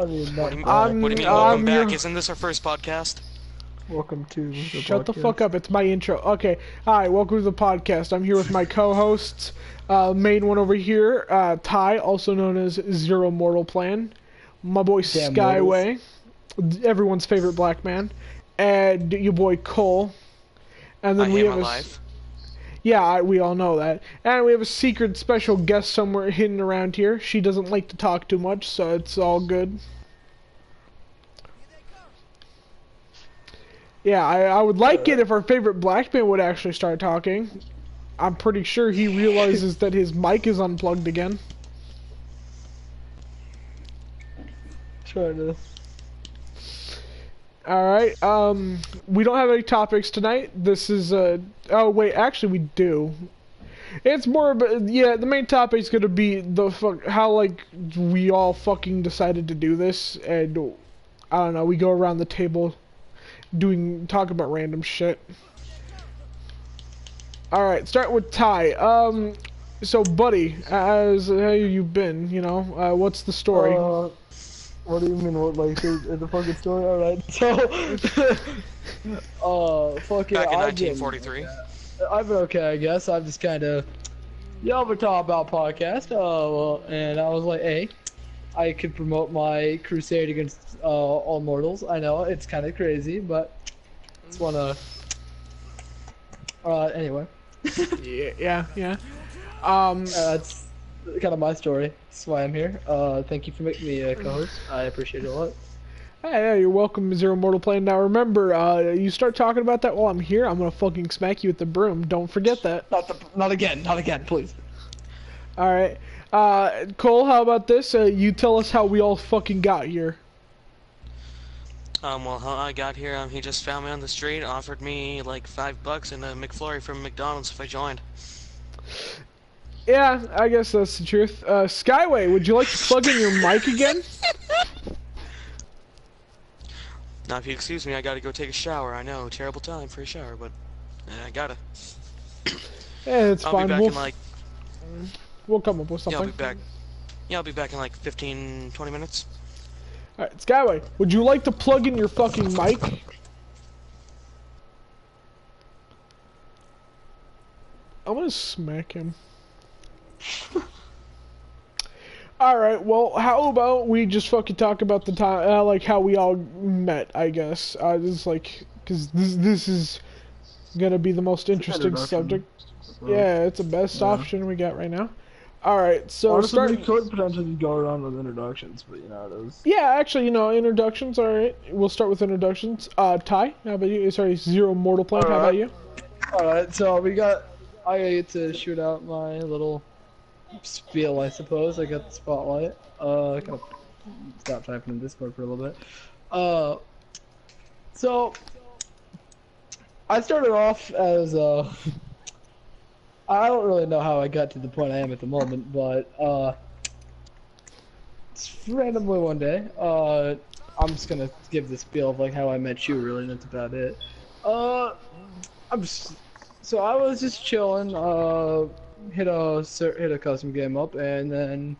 I mean, not What do you mean, welcome back? Isn't this our first podcast? welcome to the Shut the podcast. fuck up, it's my intro. Okay, hi, welcome to the podcast. I'm here with my co-hosts. Main one over here, Ty, also known as Zero Mortal Plan. My boy Damn Skyway, everyone's favorite black man. And your boy Cole. And then I we hate have my a... life. Yeah, we all know that. And we have a secret special guest somewhere hidden around here. She doesn't like to talk too much, so it's all good. Yeah, I would like it if our favorite black man would actually start talking. I'm pretty sure he realizes that his mic is unplugged again. Trying to. Alright, we don't have any topics tonight. This is, oh wait, actually we do. It's more about, yeah, the main topic's gonna be how, like, we all fucking decided to do this, and, I don't know, we go around the table talk about random shit. Alright, start with Ty. So buddy, how you been, you know, what's the story? What do you mean? What, like the fucking story? All right. So, fucking. Back in 1943. I've been okay, I guess. I'm just kind of. Y'all been talking about podcast. Well, and I was like, hey, I could promote my crusade against all mortals. I know it's kind of crazy, but just wanna. Anyway. Yeah. That's kind of my story. That's why I'm here. Thank you for making me a co-host. I appreciate it a lot. Hey, you're welcome, Zero Mortal Plane. Now remember, you start talking about that while I'm here, I'm gonna fucking smack you with the broom. Don't forget that. Not again, please. Alright. Cole, how about this? You tell us how we all fucking got here. Well, how I got here, he just found me on the street, offered me like $5 and a McFlurry from McDonald's if I joined. Yeah, I guess that's the truth. Skyway, would you like to plug in your mic again? Now, if you excuse me, I gotta go take a shower. I know, terrible time for a shower, but I gotta. Yeah, it's fine. I'll be back in like... We'll come up with something. Yeah, I'll be back. Yeah, I'll be back in like 15, 20 minutes. Alright, Skyway, would you like to plug in your fucking mic? I'm gonna smack him. Alright, well, how about we just fucking talk about the time, like, how we all met, I guess. Just like, because this is gonna be the most interesting subject. Yeah, it's the best option we got right now. Alright, so honestly, we could potentially go around with introductions, but you know, it is... Yeah, actually, you know, introductions, alright. We'll start with introductions. Ty, how about you? Sorry, Zero Mortal Plane, how about you? Alright, so I get to shoot out my little spiel, I suppose. I got the spotlight. I kind of stopped typing in Discord for a little bit. So I started off as I don't really know how I got to the point I am at the moment, but randomly one day, I'm just gonna give the spiel of like how I met you. Really, that's about it. So I was just chilling, hit a custom game up, and then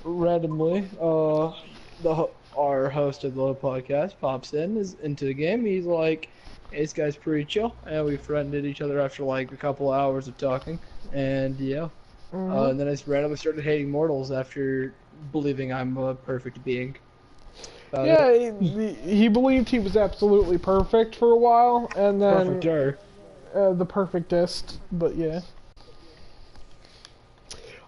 randomly, our host of the podcast pops is into the game. He's like, "Hey, this guy's pretty chill," and we friended each other after like a couple hours of talking, and yeah, and then I just randomly started hating mortals after believing I'm a perfect being. Yeah, he believed he was absolutely perfect for a while, and then the perfectest, but yeah.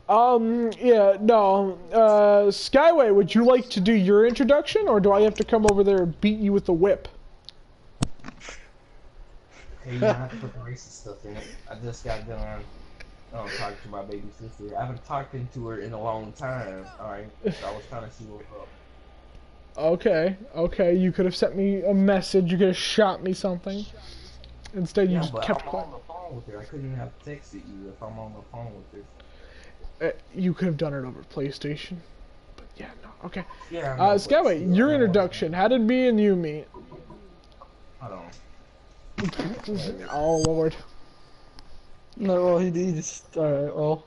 Yeah, no. Skyway, would you like to do your introduction, or do I have to come over there and beat you with the whip? Hey, you don't have to put the racist stuff in it. I just got done talking to my baby sister. I haven't talked to her in a long time, alright? So I was trying to see what's up. Okay, you could have sent me a message, you could have shot me something. Instead, you just kept quiet. I'm on the phone with her. I couldn't have texted you if I'm on the phone with her. You could have done it over PlayStation. But yeah, no, okay. Yeah, Skyway, your introduction. How did me and you meet? Hold on. Oh, Lord. No, well, he just... Alright, well...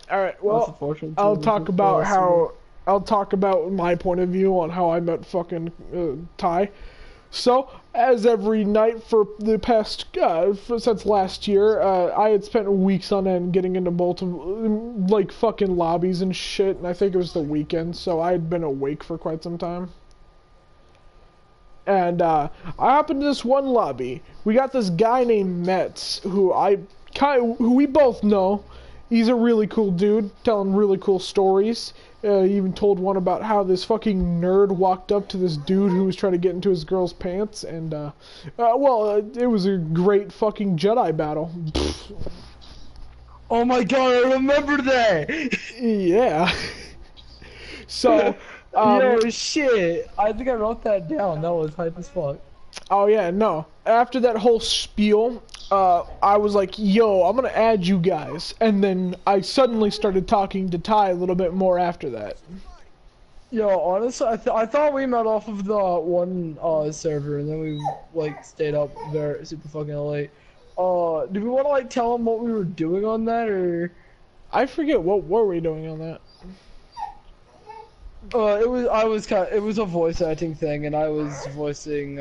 Alright, well, I'll talk about how I'll talk about my point of view on how I met fucking Ty. So, as every night for the past, since last year, I had spent weeks on end getting into multiple, like, fucking lobbies and shit, and I think it was the weekend, so I had been awake for quite some time. And, I hop into this one lobby. We got this guy named Metz, who who we both know. He's a really cool dude, telling really cool stories. He even told one about how this fucking nerd walked up to this dude who was trying to get into his girl's pants, and, it was a great fucking Jedi battle. Oh my god, I remember that! Yeah. So, Yo, shit! I think I wrote that down. That was hype as fuck. oh yeah, no. After that whole spiel, I was like, yo, I'm gonna add you guys. And then I suddenly started talking to Ty a little bit more after that. Yo, honestly, I thought we met off of the one server, and then we like stayed up very super fucking late. Do we want to like tell them what we were doing on that, or? I forget, what were we doing on that? It was a voice acting thing, and I was voicing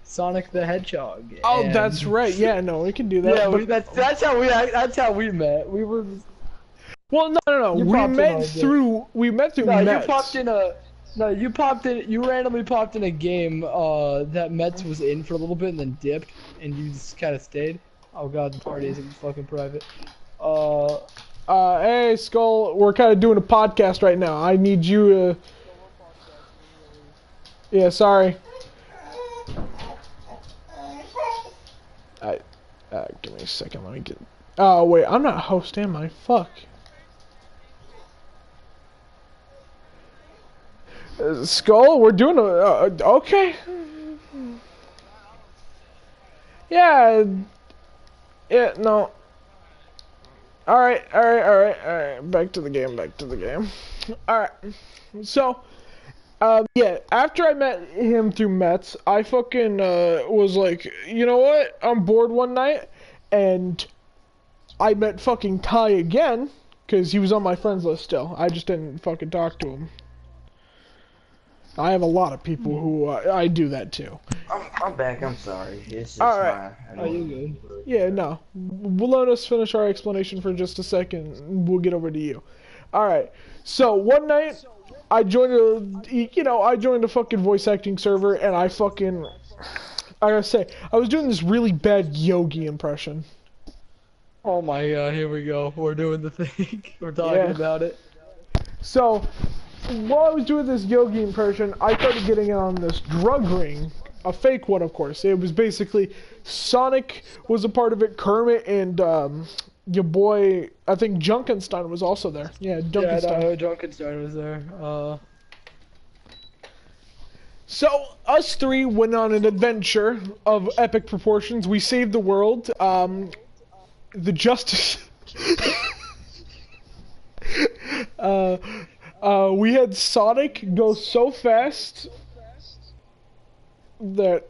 Sonic the Hedgehog. Oh, and... that's right. Yeah, no, we can do that. Yeah, but... that's how we met. We were. Well, no. You We met through No, Mets. you randomly popped in a game that Mets was in for a little bit and then dipped, and you just kind of stayed. Oh god, the party isn't fucking private. Hey, Skull, we're kind of doing a podcast right now. I need you to... Yeah, sorry. Give me a second, let me get... Oh, wait, I'm not host, am I? Fuck. Skull, we're doing a... okay. Yeah. Yeah, no. Alright. Back to the game. Alright. So, yeah, after I met him through Mets, I fucking, was like, you know what? I'm bored one night, and I met fucking Ty again, because he was on my friends list still. I just didn't fucking talk to him. I have a lot of people who, I do that too. I'm back. I'm sorry. It's just Alright. Oh, you good? Yeah, no. We'll let us finish our explanation for just a second, and we'll get over to you. Alright, so one night, I joined a fucking voice acting server, and I gotta say, I was doing this really bad Yogi impression. Oh my god, here we go. We're doing the thing. We're talking about it. So, while I was doing this Yogi impression, I started getting on this drug ring. A fake one, of course. It was basically, Sonic was a part of it, Kermit, and, your boy, I think Junkenstein was also there. Yeah, Junkenstein. Yeah, Junkenstein was there. So, us three went on an adventure of epic proportions. We saved the world. The Justice... we had Sonic go so fast that...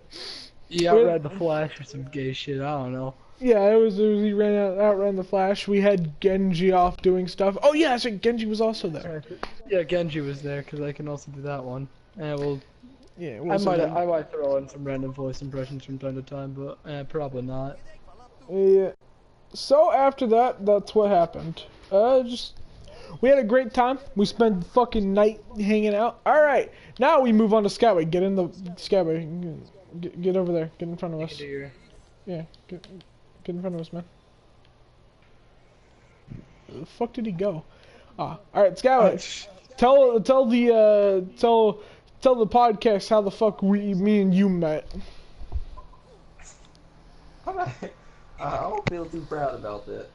Yeah, I read the Flash or some gay shit, I don't know. Yeah, he outran the Flash. We had Genji off doing stuff. Oh yeah, so Genji was also there. Yeah, Genji was there, because I can also do that one. And we'll... Yeah, I might throw in some random voice impressions from time to time, but probably not. Yeah. So after that, that's what happened. We had a great time. We spent the fucking night hanging out. Alright, now we move on to Skyway. Get in the... Skyway, get over there. Get in front of us. Yeah, get in front of us, man. Where the fuck did he go? Alright, Skyway. Tell the podcast how the fuck me and you met. I don't feel too proud about that.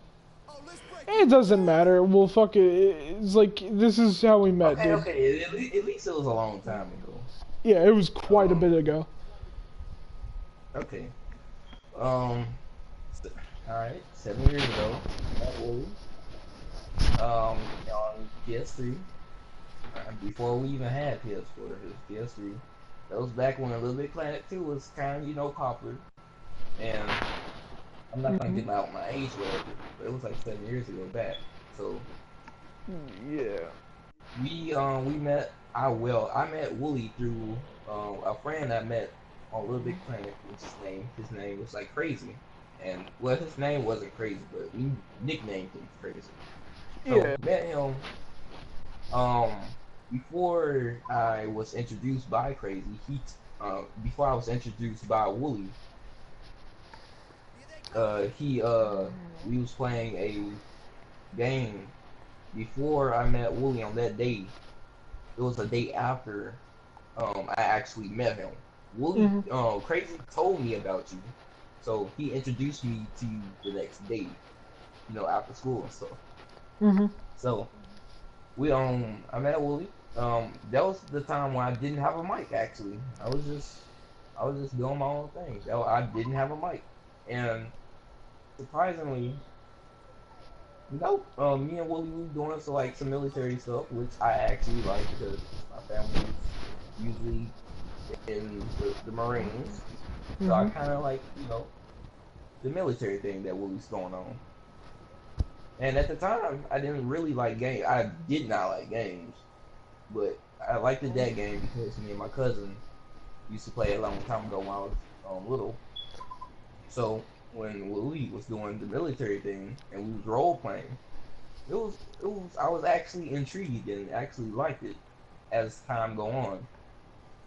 It doesn't matter. Well, fuck it. It's like, this is how we met, dude. Okay, at least it was a long time ago. Yeah, it was quite a bit ago. Okay. Alright, 7 years ago, on PS3, before we even had PS4, it was PS3. That was back when Little Big Planet 2 was kind of, popular. And I'm not gonna give out my age, whatever, but it was like 7 years ago back. So, yeah. we met. I met Wooly through a friend I met on Little Big Planet. What's his name was like Crazy, and well, his name wasn't Crazy, but we nicknamed him Crazy. So Yeah. met him before I was introduced by Crazy. Before I was introduced by Wooly, we was playing a game before I met Wooly on that day. It was a day after I actually met him. Wooly, Crazy told me about you, so he introduced me to you the next day, after school and stuff. So I met Wooly. That was the time when I didn't have a mic. Actually, I was just doing my own thing. I didn't have a mic, and surprisingly, me and Wooly was doing some military stuff, which I actually like because my family is usually in the Marines, so I kind of like the military thing that Wooly's going on. And at the time, I didn't really like games. I did not like games, but I liked that game because me and my cousin used to play it a long time ago when I was little. So when Wooly was doing the military thing and we was role playing, I was actually intrigued and actually liked it as time go on.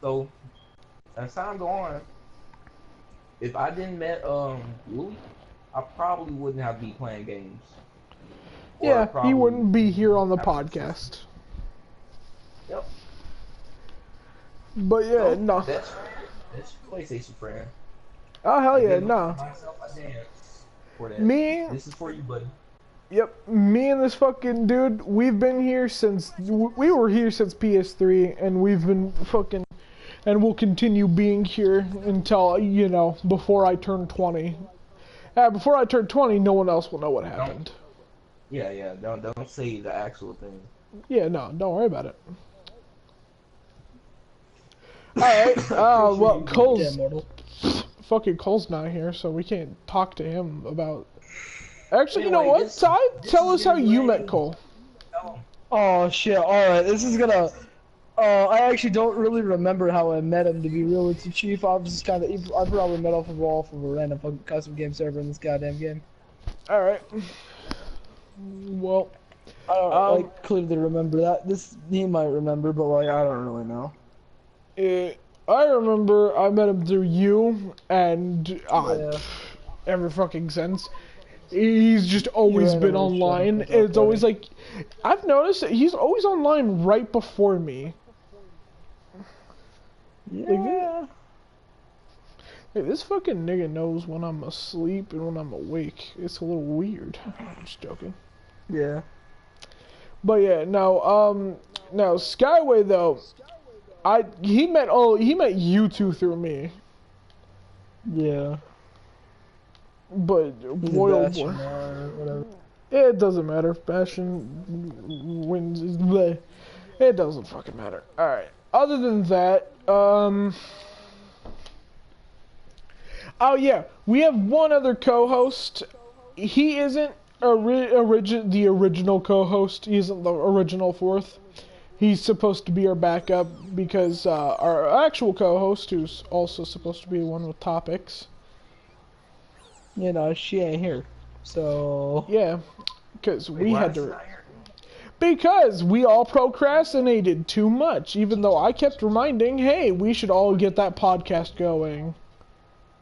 So as time go on, if I didn't met Wooly, I probably wouldn't have been playing games. Yeah, he wouldn't be here on the podcast. Yep. But yeah, no. That's PlayStation friend. Oh hell yeah, no. Myself a dance for that. Me. This is for you, buddy. Yep, me and this fucking dude, we've been here since, we were here since PS3, and we've been fucking, and we'll continue being here until, before I turn 20. Before I turn 20, no one else will know what happened. Yeah, don't say the actual thing. Yeah, no, don't worry about it. Alright, well, Cole's not here, so we can't talk to him about... Actually, you know what, Ty? Tell us how you met Cole. Oh shit, alright, this is gonna... I actually don't really remember how I met him, to be real with you, Chief. I was just I probably met off of a random fucking custom game server in this goddamn game. Alright. Well... I don't clearly remember that. He might remember, but I don't really know. I remember I met him through you, and every fucking sense. He's just always been online. It's always like, I've noticed that he's always online right before me. Yeah. Hey, this fucking nigga knows when I'm asleep and when I'm awake. It's a little weird. I'm just joking. Yeah. But yeah, now Skyway though, he met you two through me. Yeah. But boy, oh boy. Whatever. It doesn't matter. Bastion wins. Bleh. It doesn't fucking matter. Alright. Other than that, oh yeah, we have one other co-host. He isn't the original co-host. He isn't the original fourth. He's supposed to be our backup because our actual co-host, who's also supposed to be the one with topics, she ain't here. So yeah, because we had to. Because we all procrastinated too much, even though I kept reminding, hey, we should all get that podcast going.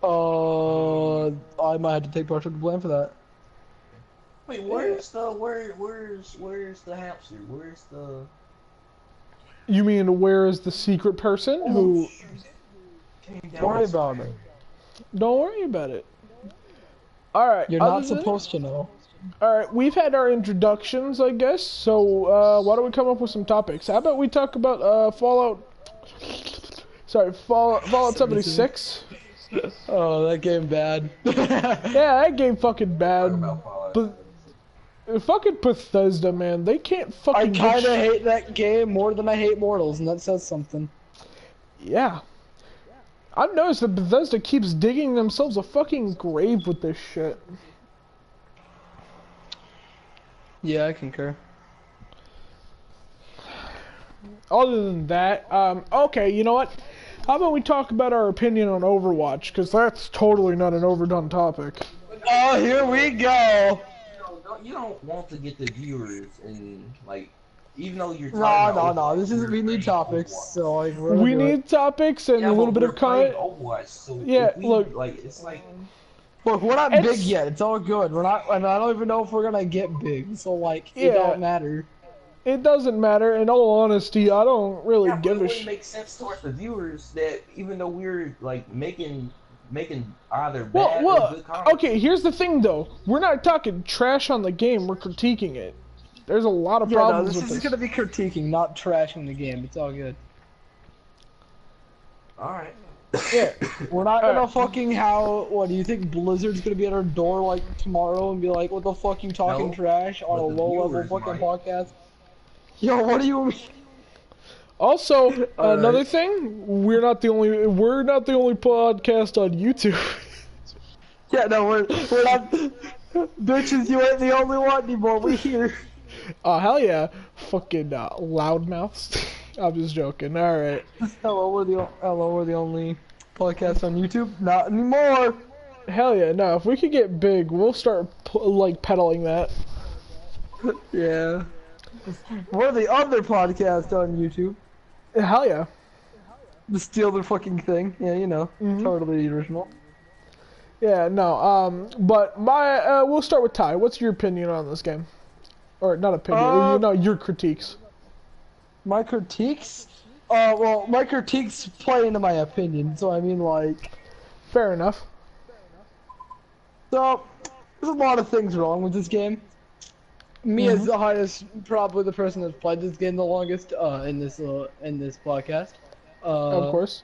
I might have to take partial blame for that. Wait, where's the hamster? Where's the... You mean where is the secret person who... Don't worry about it. Don't worry about it. Alright. You're not supposed to know. Alright, we've had our introductions, I guess, so why don't we come up with some topics? How about we talk about Fallout 76? Oh, that game bad. Yeah, that game fucking bad. But fucking Bethesda, man, they can't fucking. I kinda hate that game more than I hate Mortals, and that says something. Yeah. I've noticed that Bethesda keeps digging themselves a fucking grave with this shit. Yeah, I concur. other than that, okay, you know what? How about we talk about our opinion on Overwatch? Because that's totally not an overdone topic. Oh, here we go. You don't want to get the viewers and like, even though you're No. We need topics. So like, We need topics and a little bit of content. Overwatch, so Yeah, if we, look. like it's like. Look, we're not big yet. It's all good. We're not, and I don't even know if we're gonna get big. So like, it don't matter. It doesn't matter. In all honesty, I don't really Yeah, give but a it shit. wouldn't make sense towards the viewers that even though we're like making either bad or good comments. Okay, here's the thing though. We're not talking trash on the game, we're critiquing it. There's a lot of problems this with is this. gonna be critiquing, not trashing the game. It's all good. Alright. Yeah. We're not gonna fucking what do you think Blizzard's gonna be at our door like tomorrow and be like, what the fuck you talking No, trash on a but the low level viewers fucking might. podcast? Yo, what do you mean? Also, another Alright. thing, we're not the only podcast on YouTube. Yeah, no, we're not bitches, you ain't the only one anymore, we here. Hell yeah. Fucking loudmouths. I'm just joking. Alright. Hello, we're the only podcast on YouTube. Not anymore. Hell yeah. No, if we could get big, we'll start like peddling that. Yeah. We're the other podcast on YouTube. Hell yeah. The steal their fucking thing. Yeah, you know. Mhm. Totally original. Yeah, no, but we'll start with Ty. What's your opinion on this game? Or not opinion, your critiques. My critiques? Well, my critiques play into my opinion, so I mean, like... Fair enough. So, there's a lot of things wrong with this game. Me as the highest, probably the person that's played this game the longest, in this podcast. Of course.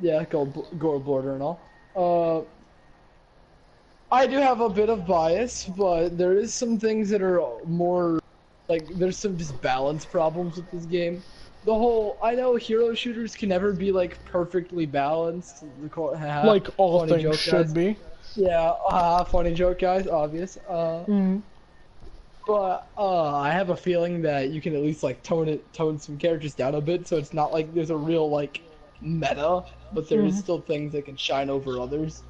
Yeah, go border and all. I do have a bit of bias, but there is some things that are more, like, there's some just balance problems with this game. I know hero shooters can never be, like, perfectly balanced. Like all funny things joke, should guys. be. Yeah, funny joke, guys, obvious. Mhm. But, I have a feeling that you can at least, like, tone some characters down a bit, so it's not like there's a real, like, meta, but there is still things that can shine over others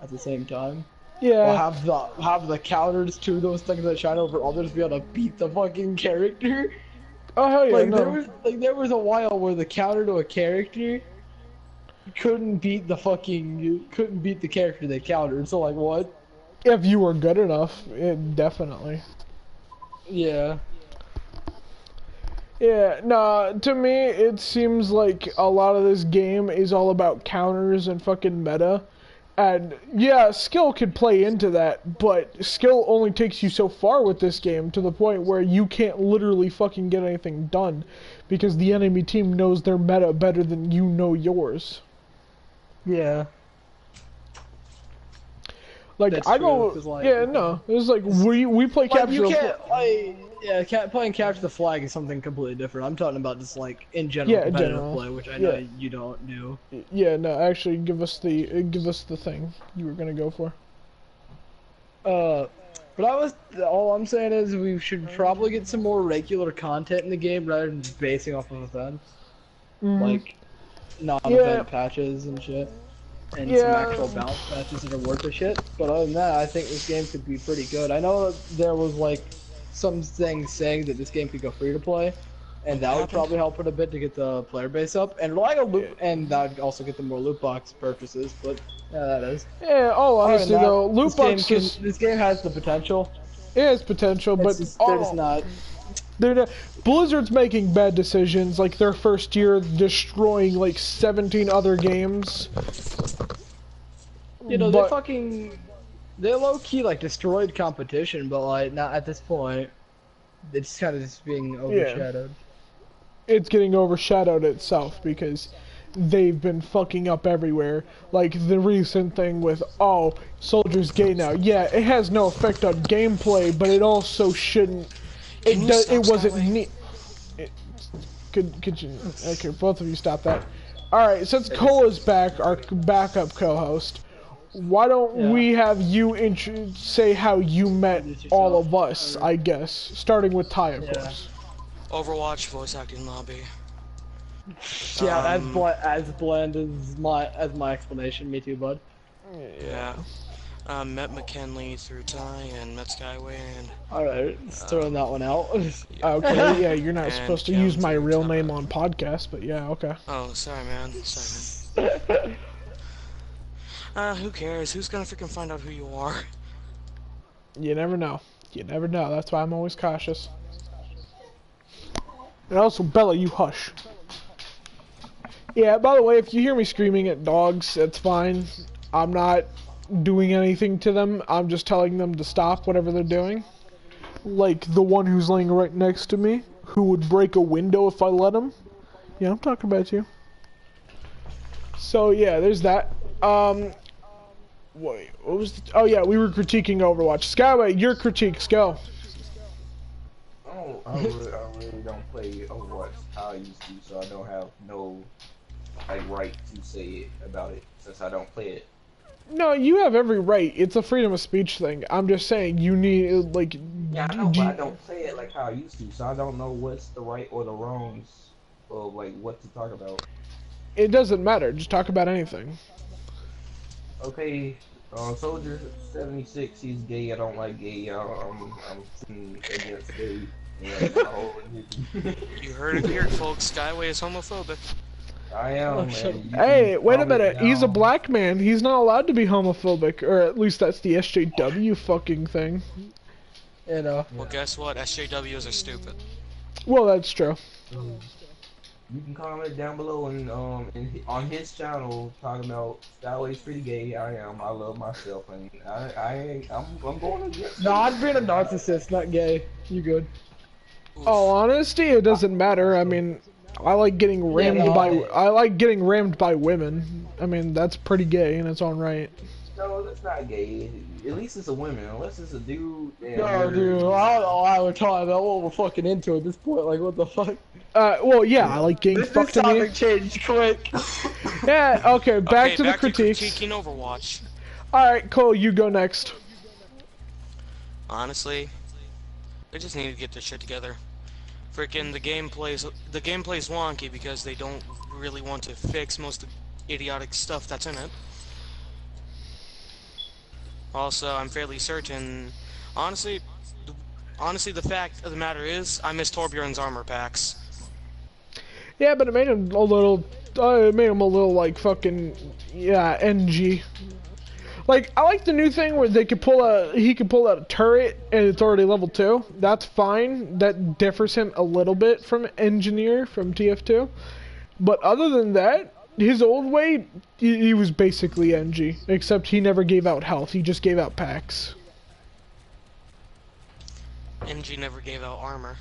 at the same time. Yeah. Or have the counters to those things that shine over others be able to beat the fucking character. Oh hell yeah, Like no. there was a while where the counter to a character couldn't beat the character they countered. So like what? If you were good enough, definitely. Yeah. Yeah, no, to me, it seems like a lot of this game is all about counters and fucking meta. And, yeah, skill could play into that, but skill only takes you so far with this game to the point where you can't literally fucking get anything done because the enemy team knows their meta better than you know yours. Yeah. Like, That's I true, go, 'cause, like- yeah, no, it's like, we play Like Capture you the can't playing capture the flag is something completely different. I'm talking about just like in general Yeah, in competitive general. play, which I know Yeah. you don't do. Yeah, no, actually, give us the thing you were gonna go for. But all I'm saying is we should probably get some more regular content in the game rather than just basing off of events. Mhm. Like, non-event Yeah. patches and shit. And some Yeah. actual balance patches that are worth the shit. But other than that, I think this game could be pretty good. I know that there was like some things saying that this game could go free to play. And that would probably help it a bit to get the player base up. And like and that would also get the more loot box purchases, but yeah, that is. Yeah, all Other than honesty that, though, loot boxes, this game has the potential. it has potential, but They're just not. they're not. Blizzard's making bad decisions, like their first year destroying like 17 other games. You know, But- they low key like destroyed competition, but like not at this point. It's kind of just being overshadowed. It's getting overshadowed itself because they've been fucking up everywhere. Like the recent thing with, oh, Soldier's gay now. Yeah, it has no effect on gameplay, but it also shouldn't. It wasn't neat. Could you? Okay, both of you stop that. All right, since Cola's back, our backup co-host, why don't we have you say how you met all of us? I guess starting with Ty, of course. Overwatch voice acting lobby. Yeah, Um, as bland as my explanation. Me too, bud. Yeah. Met McKinley through Ty and met Skyway and Alright, just throwing that one out. Okay, yeah, you're not And supposed to Kim use my through real Tara. name on podcast, but yeah, okay. Oh, sorry, man. Who cares? Who's gonna freaking find out who you are? You never know. You never know. That's why I'm always cautious. And also, Bella, you hush. Yeah, by the way, if you hear me screaming at dogs, it's fine. I'm not doing anything to them. I'm just telling them to stop whatever they're doing. Like the one who's laying right next to me, who would break a window if I let him. Yeah, I'm talking about you. So yeah, there's that. Wait, what was oh yeah, we were critiquing Overwatch. Skyway, your critiques, go. I really don't play Overwatch how I used to, so I don't have no right to say it about it since I don't play it. No, you have every right. It's a freedom of speech thing. I'm just saying you need like. Yeah, I know, but I don't play it like how I used to, so I don't know what's the right or the wrongs of like what to talk about. It doesn't matter. Just talk about anything. Okay, Soldier 76, he's gay. I don't like gay. I'm against gay. You heard it here, folks. Skyway is homophobic. I am. Hey, wait a minute. He's a black man. He's not allowed to be homophobic, or at least that's the SJW fucking thing. You know. Well, guess what? SJWs are stupid. Well, that's true. You can comment down below and on his channel talking about Skyway's pretty gay. I am. I love myself, and I'm going against. No, I'm being a narcissist, not gay. You good? Oof. All honesty, it doesn't matter. I mean, I like getting rammed by women. I mean, that's pretty gay in its own right. No, that's not gay. At least it's a woman. Unless it's a dude. No, dude, I don't know why we're talking about what we're fucking into at this point. Like, what the fuck? Well, yeah, I like getting fucked in topic the... changed quick. Yeah, okay, back to the back critiques. to critiquing Overwatch. Alright, Cole, you go next. Honestly, they just need to get their shit together. Freaking the gameplay's wonky because they don't really want to fix most of the idiotic stuff that's in it. Also, I'm fairly certain, honestly, the fact of the matter is, I miss Torbjorn's armor packs. Yeah, but it made him a little, like, fucking, yeah, NG. Like, I like the new thing where he could pull out a turret and it's already level 2. That's fine. That differs him a little bit from Engineer from TF2. But other than that, his old way, he was basically NG. Except he never gave out health. He just gave out packs. NG never gave out armor.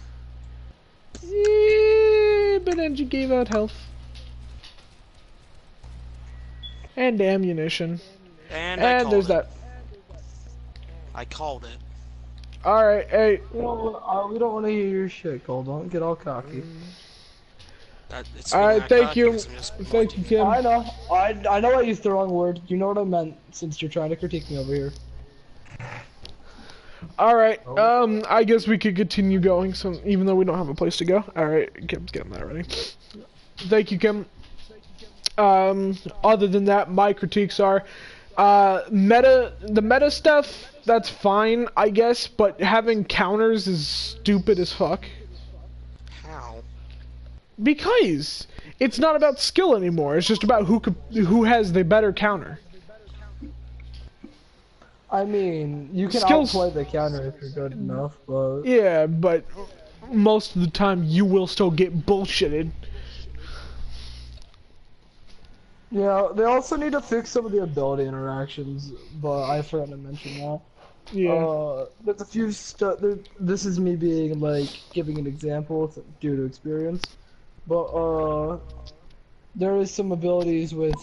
Yeah, but NG gave out health. And ammunition. And there's that. I called it. Alright, hey. We don't want to hear your shit, Cole. Don't get all cocky. Alright, thank you. Thank you, Kim. I know. I know I used the wrong word. You know what I meant since you're trying to critique me over here. Alright, I guess we could continue going, so even though we don't have a place to go. Alright, Kim's getting that ready. Thank you, Kim. Other than that, my critiques are, the meta stuff, that's fine, I guess, but having counters is stupid as fuck. How? Because it's not about skill anymore, it's just about who has the better counter. I mean, you can Skills... outplay the counter if you're good enough, but... Yeah, but most of the time you will still get bullshitted. Yeah, they also need to fix some of the ability interactions, but I forgot to mention that. Yeah. There's a few this is me being, like, giving an example due to experience, but, there is some abilities with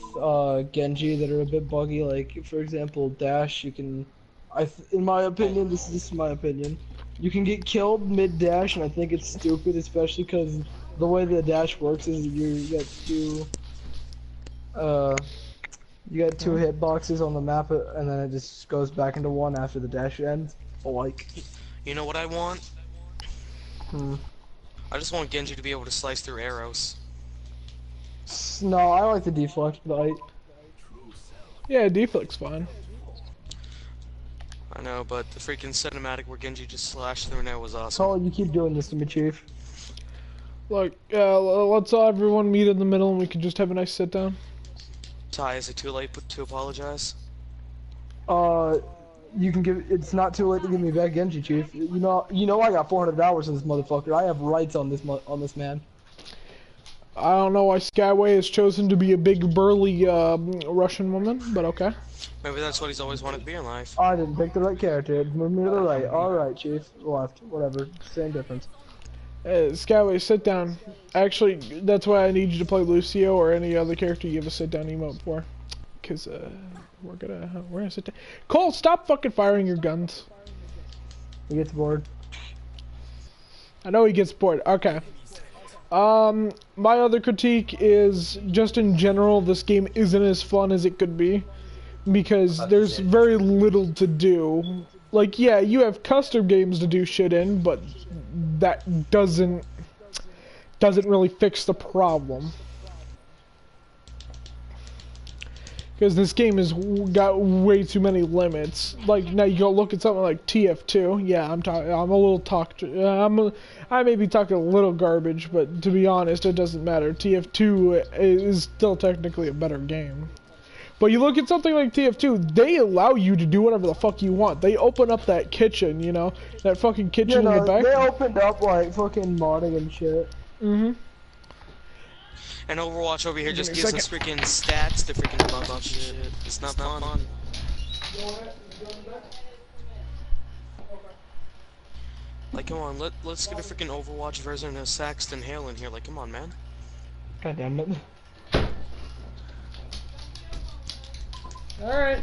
Genji that are a bit buggy. Like, for example, dash. You can, in my opinion, this is my opinion. You can get killed mid dash, and I think it's stupid, especially because the way the dash works is you get two hitboxes on the map, and then it just goes back into one after the dash ends. Like, you know what I want? I just want Genji to be able to slice through arrows. No, I like the deflect, but Yeah, deflect's fine. I know, but the freaking cinematic where Genji just slashed through an arrow was awesome. Cole, you keep doing this to me, Chief. Look, let's all everyone meet in the middle and we can just have a nice sit down. Ty, is it too late to apologize? You can give. It's not too late to give me back Genji, Chief. You know I got $400 in this motherfucker. I have rights on this man. I don't know why Skyway has chosen to be a big burly Russian woman, but okay. Maybe that's what he's always wanted to be in life. I didn't pick the right character. Move me to the right. All right, Chief. Left. Whatever. Same difference. Skyway, sit down. Actually, that's why I need you to play Lucio or any other character you have a sit down emote for. Cause we're gonna sit down. Cole, stop fucking firing your guns. He gets bored. I know he gets bored. Okay. My other critique is just in general, this game isn't as fun as it could be because there's very little to do. Like, yeah, you have custom games to do shit in, but that doesn't really fix the problem. Because this game has got way too many limits. Like, now you go look at something like TF2. Yeah, I may be talking a little garbage, but to be honest, it doesn't matter. TF2 is still technically a better game. But you look at something like TF2, they allow you to do whatever the fuck you want. They open up that kitchen, you know? That fucking kitchen in the back. They opened up, like, fucking modding and shit. Mm-hmm. And Overwatch over here just gives us freaking stats to freaking bump up shit. It's not fun. Like, come on, let's get a freaking Overwatch version of Saxton Hale in here. Like, come on, man. God damn it. Alright.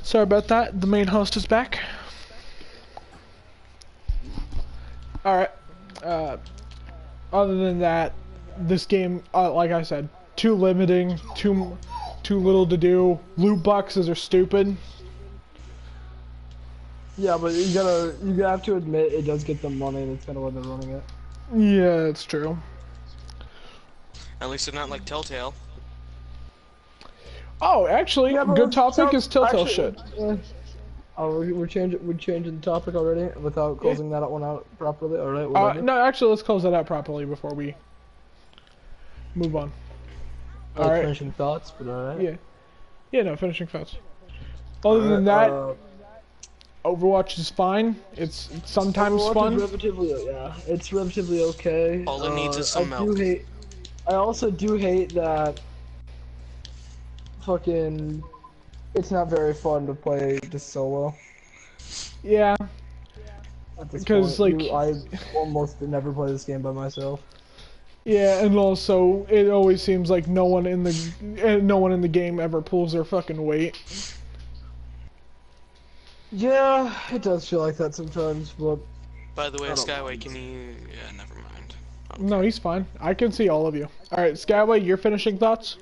Sorry about that. The main host is back. Alright. Other than that, this game, like I said, too limiting, too little to do. Loot boxes are stupid. Yeah, but you have to admit it does get them money. That's kind of why they're running it. Yeah, that's true. At least they're not like Telltale. Oh, actually, Yeah, good topic is Telltale shit. Oh, we're changing the topic already without closing that one out properly. All right. No, actually, let's close that out properly before we move on. All right. Finishing thoughts, but all right. Yeah. Yeah. No, finishing thoughts. Other than that, Overwatch is fine. It's sometimes Overwatch fun. It's relatively okay. All it needs is some milk. I also do hate that. Fucking. It's not very fun to play just solo. Yeah. Because I almost never play this game by myself. Yeah, and also it always seems like no one in the game ever pulls their fucking weight. Yeah, it does feel like that sometimes, but. By the way, Skyway, can you? Yeah, never mind. No, he's fine. I can see all of you. All right, Skyway, your finishing thoughts?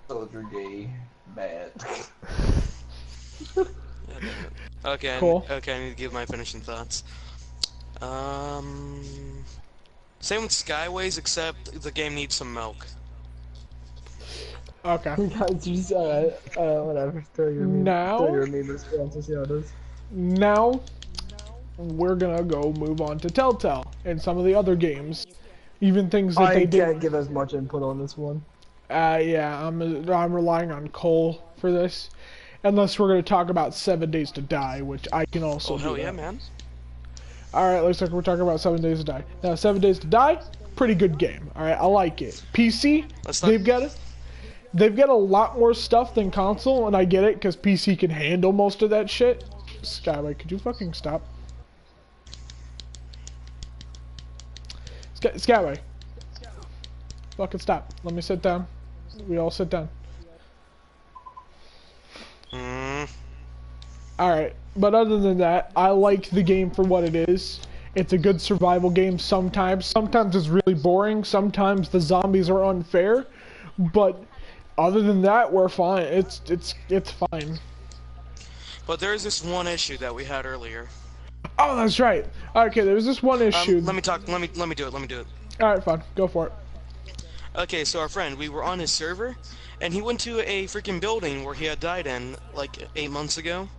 Soldier gay, bad. Yeah, okay, Cool. Okay, I need to give my finishing thoughts. Same with Skyways, except the game needs some milk. Okay. Guys, just whatever. Throw your meme response and see how it is. Now, we're gonna go move on to Telltale and some of the other games. Even things that they did. I can't give as much input on this one. Yeah, I'm relying on Cole for this. Unless we're gonna talk about 7 Days to Die, which I can also do. Hell yeah, man. Alright, looks like we're talking about 7 Days to Die. Now, 7 Days to Die, pretty good game. Alright, I like it. PC, they've got a lot more stuff than console, and I get it, because PC can handle most of that shit. Skyway, could you fucking stop? Skyway. Fucking stop. Let me sit down. We all sit down. Alright, but other than that, I like the game for what it is. It's a good survival game sometimes. Sometimes it's really boring. Sometimes the zombies are unfair. But other than that, we're fine. It's fine. But there's this one issue that we had earlier. Oh, that's right. Okay, there's this one issue. Let me talk. Let me do it. Let me do it. All right, fine. Go for it. Okay, so our friend, we were on his server, and he went to a freaking building where he had died in like 8 months ago.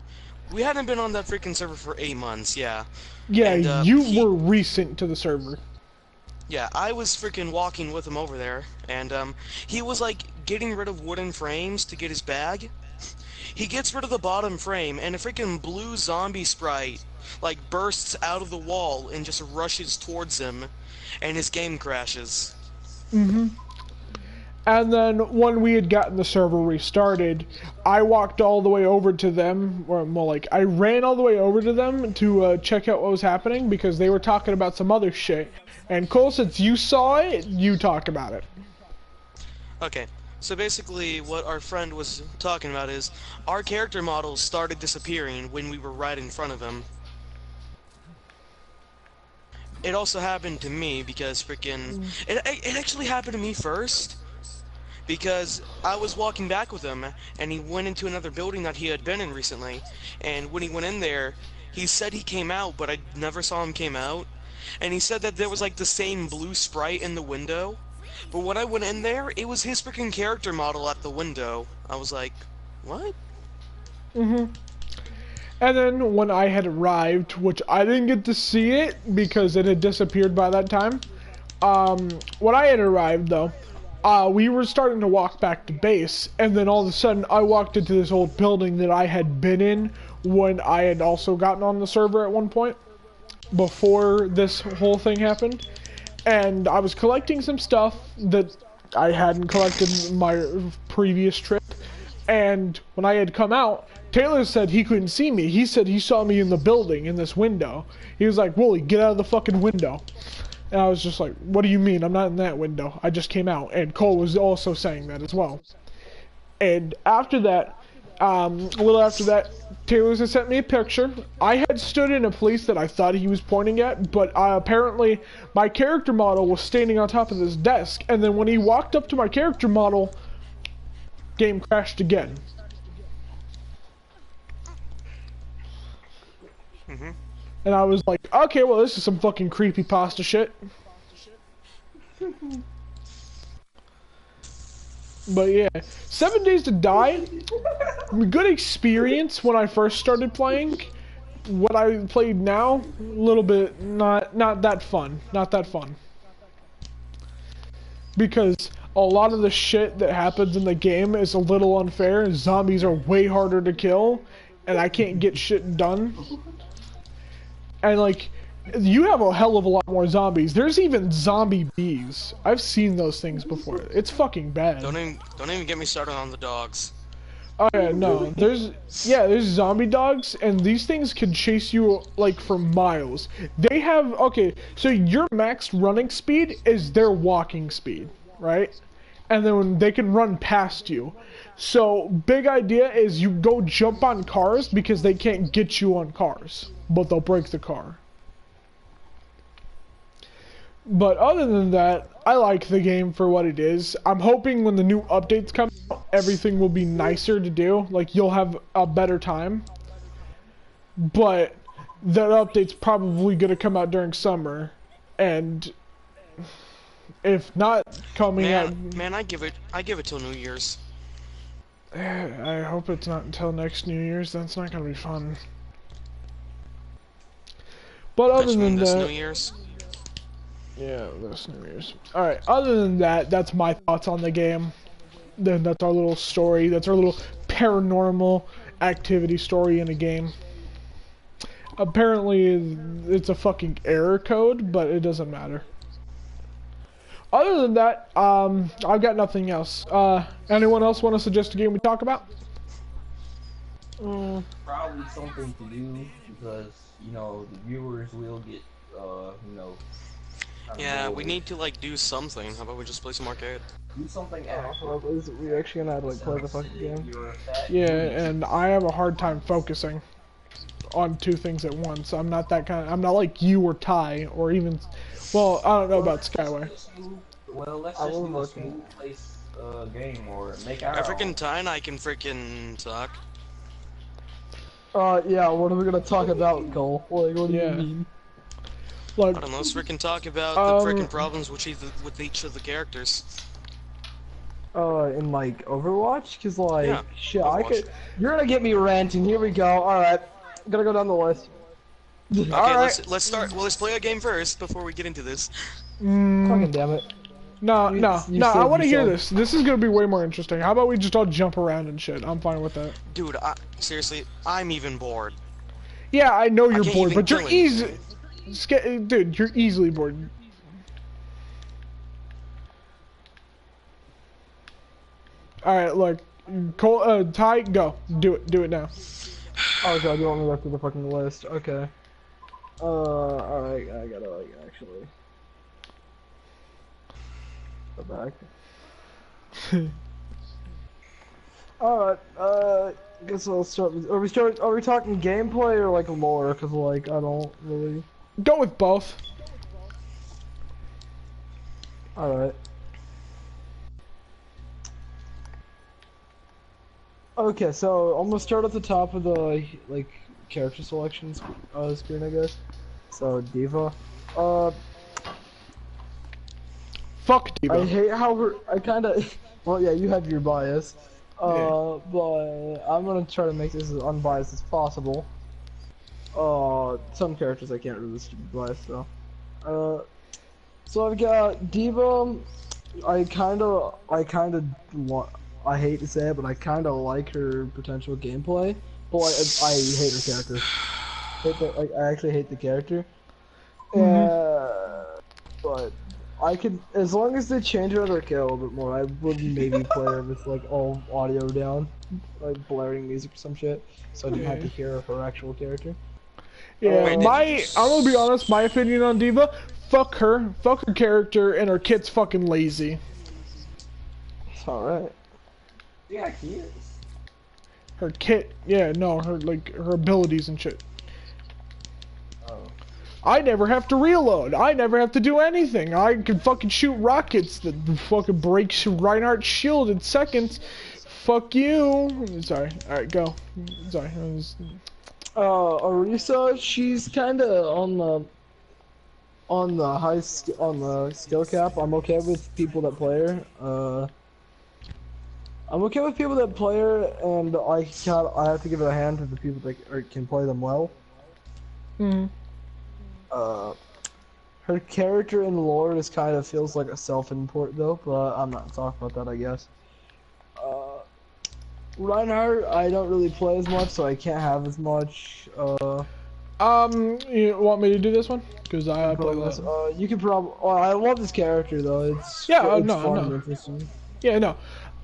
We hadn't been on that freaking server for 8 months. Yeah. Yeah, And, you were recent to the server. Yeah, I was freaking walking with him over there, and he was like getting rid of wooden frames to get his bag. He gets rid of the bottom frame, and a freaking blue zombie sprite like bursts out of the wall and just rushes towards him, and his game crashes. Mm-hmm. And then when we had gotten the server restarted, I walked all the way over to them, or more like I ran all the way over to them to check out what was happening because they were talking about some other shit. And Cole, since you saw it, you talk about it. Okay, so basically what our friend was talking about is our character models started disappearing when we were right in front of him. It also happened to me because freaking... It actually happened to me first. Because I was walking back with him, and he went into another building that he had been in recently. And when he went in there, he said he came out, but I never saw him came out. And he said that there was like the same blue sprite in the window. But when I went in there, it was his freaking character model at the window. I was like, what? Mm-hmm. And then when I had arrived, which I didn't get to see it because it had disappeared by that time. When I had arrived though, we were starting to walk back to base, and then all of a sudden I walked into this old building that I had been in when I had also gotten on the server at one point, before this whole thing happened. And I was collecting some stuff that I hadn't collected my previous trip, and when I had come out, Taylor said he couldn't see me. He said he saw me in the building, in this window. He was like, Wooly, get out of the fucking window. And I was just like, what do you mean? I'm not in that window. I just came out. And Cole was also saying that as well. And after that, a little after that, Taylor had sent me a picture. I had stood in a place that I thought he was pointing at, but apparently my character model was standing on top of this desk. And then when he walked up to my character model, game crashed again. Mm-hmm. And I was like, okay, well, this is some fucking creepypasta shit. But yeah, 7 Days to Die, good experience when I first started playing. What I played now, a little bit not that fun, not that fun. Because a lot of the shit that happens in the game is a little unfair. Zombies are way harder to kill, and I can't get shit done. And like, you have a hell of a lot more zombies. There's even zombie bees. I've seen those things before. It's fucking bad. Don't even get me started on the dogs. Oh yeah, no. There's zombie dogs, and these things can chase you like for miles. They have, okay, so your max running speed is their walking speed, right? And then they can run past you. So big idea is you go jump on cars because they can't get you on cars, but they'll break the car. But other than that, I like the game for what it is. I'm hoping when the new updates come out, everything will be nicer to do. Like, you'll have a better time. But that update's probably going to come out during summer. And if not coming out... Man, I give it till New Year's. I hope it's not until next New Year's. That's not going to be fun. But other than this that... New Year's. Yeah, this New Year's. Alright, other than that, that's my thoughts on the game. Then that's our little story. That's our little paranormal activity story in a game. Apparently, it's a fucking error code, but it doesn't matter. Other than that, I've got nothing else. Anyone else want to suggest a game we talk about? Probably something to do, because, you know, the viewers will get, you know... Yeah, we need to like do something. How about we just play some arcade? Do something We actually gonna like play the fucking game? Yeah, and I have a hard time focusing on two things at once. I'm not that kind of, I'm not like you or Ty, or even, well, I don't know about Skyway. Well, let's just do a smooth place game, or make our Freaking Ty and I can freaking talk. Yeah, what are we gonna talk about, Cole? Like, what do you mean? Like, I don't know, let's freaking talk about the freaking problems with each of the characters. In like Overwatch? Cause like, Yeah, shit, Overwatch. you're gonna get me ranting, here we go, alright. Gotta go down the list. Okay, Alright. let's start. Well, let's play a game first before we get into this. Fucking damn it. No, You I saved want to hear yourself. this. This is gonna be way more interesting. How about we just all jump around and shit? I'm fine with that. Dude, seriously, I'm even bored. Yeah, I know you're can't bored, even but you're kill easy. Dude, you're easily bored. Alright, look. Cole, Ty, go. Do it now. Oh god, you want me to go through the fucking list? Okay. Alright, I gotta like actually go back. Alright, guess I'll start with, are we talking gameplay or like lore? Cause like, I don't really. Go with both. Alright. Okay, so I'm gonna start at the top of the like character selections screen, I guess. So Diva, Fuck I Debo. hate how I kind of. Well, yeah, you have your bias. Yeah. But I'm gonna try to make this as unbiased as possible. Some characters I can't really be biased though. So I've got Diva. I hate to say it, but I kind of like her potential gameplay. But I hate her character. I actually hate the character. But I could, as long as they change her kill a little bit more, I would maybe play her with like all audio down, like blaring music or some shit, so I didn't have to hear her actual character. Yeah, Wait, I'm gonna be honest, my opinion on Diva, fuck her character, and her kit's fucking lazy. It's alright. Yeah, kids. Her kit, yeah, no, her abilities and shit. Oh. I never have to reload. I never have to do anything. I can fucking shoot rockets that fucking break Reinhardt's shield in seconds. Fuck you. Sorry. Alright, go. Sorry. Orisa, she's kinda on the skill cap. I'm okay with people that play her. I'm okay with people that play her, and I have to give it a hand to the people that can play them well. Hmm. Her character in lore is kind of feels like a self-import though, but I'm not talking about that, I guess. Reinhardt, I don't really play as much, so I can't have as much. You want me to do this one? Because I play this. You can probably. Oh, I love this character though. It's Yeah, it's no, fun no. and interesting. Yeah, no.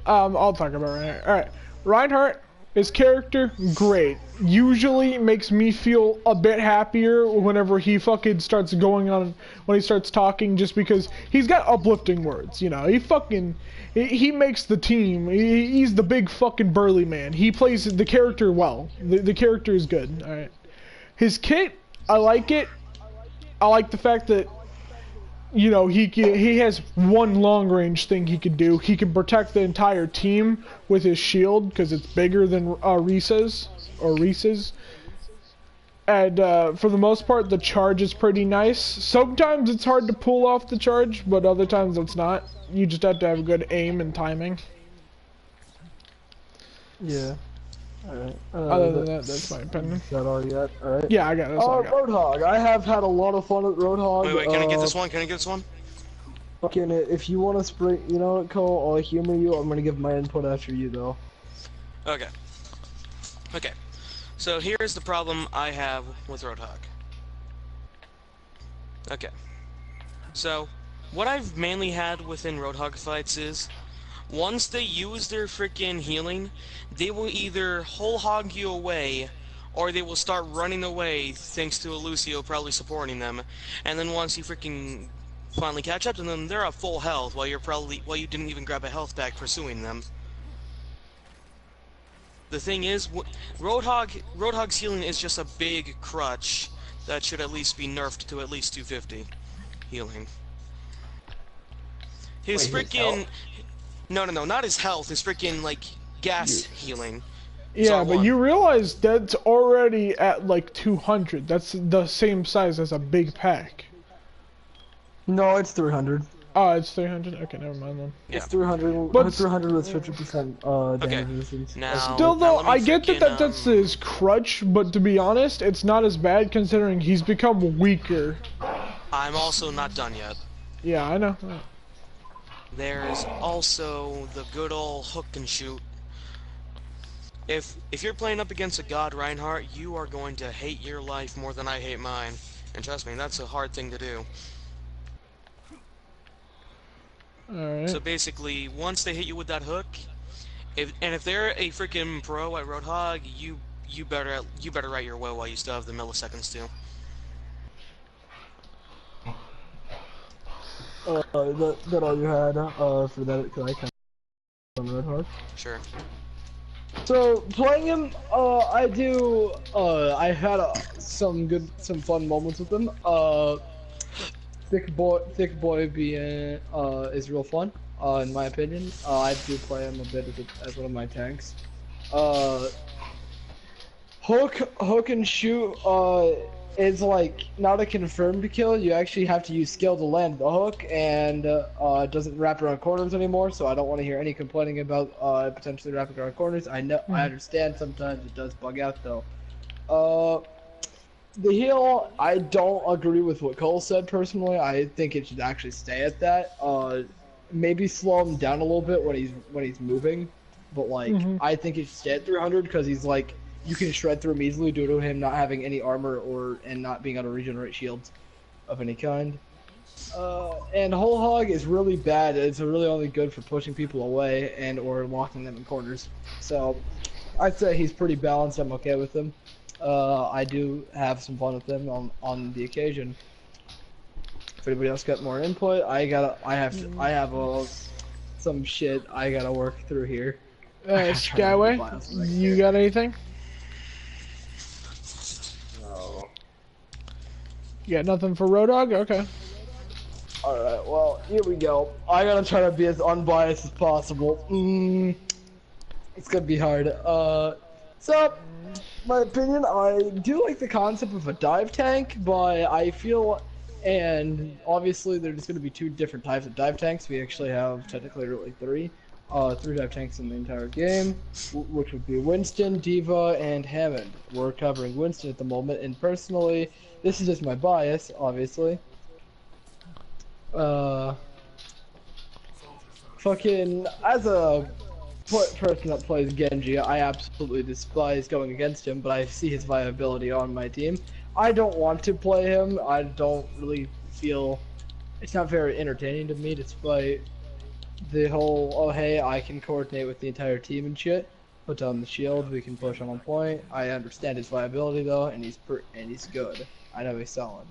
I'll talk about Reinhardt. Alright. Reinhardt, his character, great. Usually makes me feel a bit happier whenever he fucking starts going on, when he starts talking, just because he's got uplifting words, you know. He makes the team. He's the big fucking burly man. He plays the character well. The character is good, alright. His kit, I like it. I like the fact that, you know, he has one long range thing he could do. He can protect the entire team with his shield because it's bigger than Reese's. And for the most part, the charge is pretty nice. Sometimes it's hard to pull off the charge, but other times it's not. You just have to have good aim and timing. Yeah. Alright. Other than that, that's my opinion. Is that all yet? Alright. Yeah, I got it. That's all I got. Roadhog. I have had a lot of fun with Roadhog. Wait, can I get this one? Can I get this one? Fucking, if you want to spray, you know what, Cole? I'll humor you. I'm gonna give my input after you, though. Okay. Okay. So here's the problem I have with Roadhog. Okay. So, what I've mainly had within Roadhog fights is, once they use their freaking healing, they will either whole hog you away, or they will start running away thanks to a Lucio probably supporting them. And then once you freaking finally catch up to them, they're at full health while you didn't even grab a health pack pursuing them. The thing is, Roadhog's healing is just a big crutch that should at least be nerfed to at least 250 healing. His Wait, his freaking health? no, not his health. His freaking like gas healing. Yeah, I but won. you realize that's already at like 200. That's the same size as a big pack. No, it's 300. Oh, it's 300? Okay, never mind then. Yeah. It's 300. But 300 with 50% damage resistance. Now- Still though, let me I get that, freaking, that's his crutch, but to be honest, it's not as bad considering he's become weaker. I'm also not done yet. Yeah, I know. There's also the good old hook and shoot. If you're playing up against a god Reinhardt, you are going to hate your life more than I hate mine. And trust me, that's a hard thing to do. Alright. So basically, once they hit you with that hook, if they're a freaking pro at Roadhog, you better write your will while you still have the milliseconds too. That all you had for that? Cause I kind of Red Hard. Sure. So playing him, I do. I had some fun moments with him. Thick boy being is real fun. In my opinion, I do play him a bit as one of my tanks. Hook and shoot is like not a confirmed kill. You actually have to use skill to land the hook, and it doesn't wrap around corners anymore. So I don't want to hear any complaining about potentially wrapping around corners. I know, I understand sometimes it does bug out though. The heal, I don't agree with what Cole said personally. I think it should actually stay at that. Maybe slow him down a little bit when he's moving, but like I think it should stay at 300 because he's like. You can shred through him easily due to him not having any armor and not being able to regenerate shields of any kind. And Whole Hog is really bad. It's really only good for pushing people away and or locking them in corners. So I'd say he's pretty balanced. I'm okay with him. I do have some fun with him on the occasion. If anybody else got more input, I have some shit I gotta work through here. Skyway, you got anything? No. You got nothing for Roadhog? Okay. Alright, well, here we go. I gotta try to be as unbiased as possible. It's gonna be hard. So, my opinion, I do like the concept of a dive tank, but I feel, and obviously there's gonna be two different types of dive tanks. We actually have technically really three dive tanks in the entire game, which would be Winston, D.Va, and Hammond. We're covering Winston at the moment, and personally, this is just my bias, obviously. Fucking, as a person that plays Genji, I absolutely despise going against him, but I see his viability on my team. I don't want to play him. I don't really feel, it's not very entertaining to me, despite the whole, oh hey, I can coordinate with the entire team and shit. Put down the shield, we can push on point. I understand his viability though, and he's good. I know he's solid.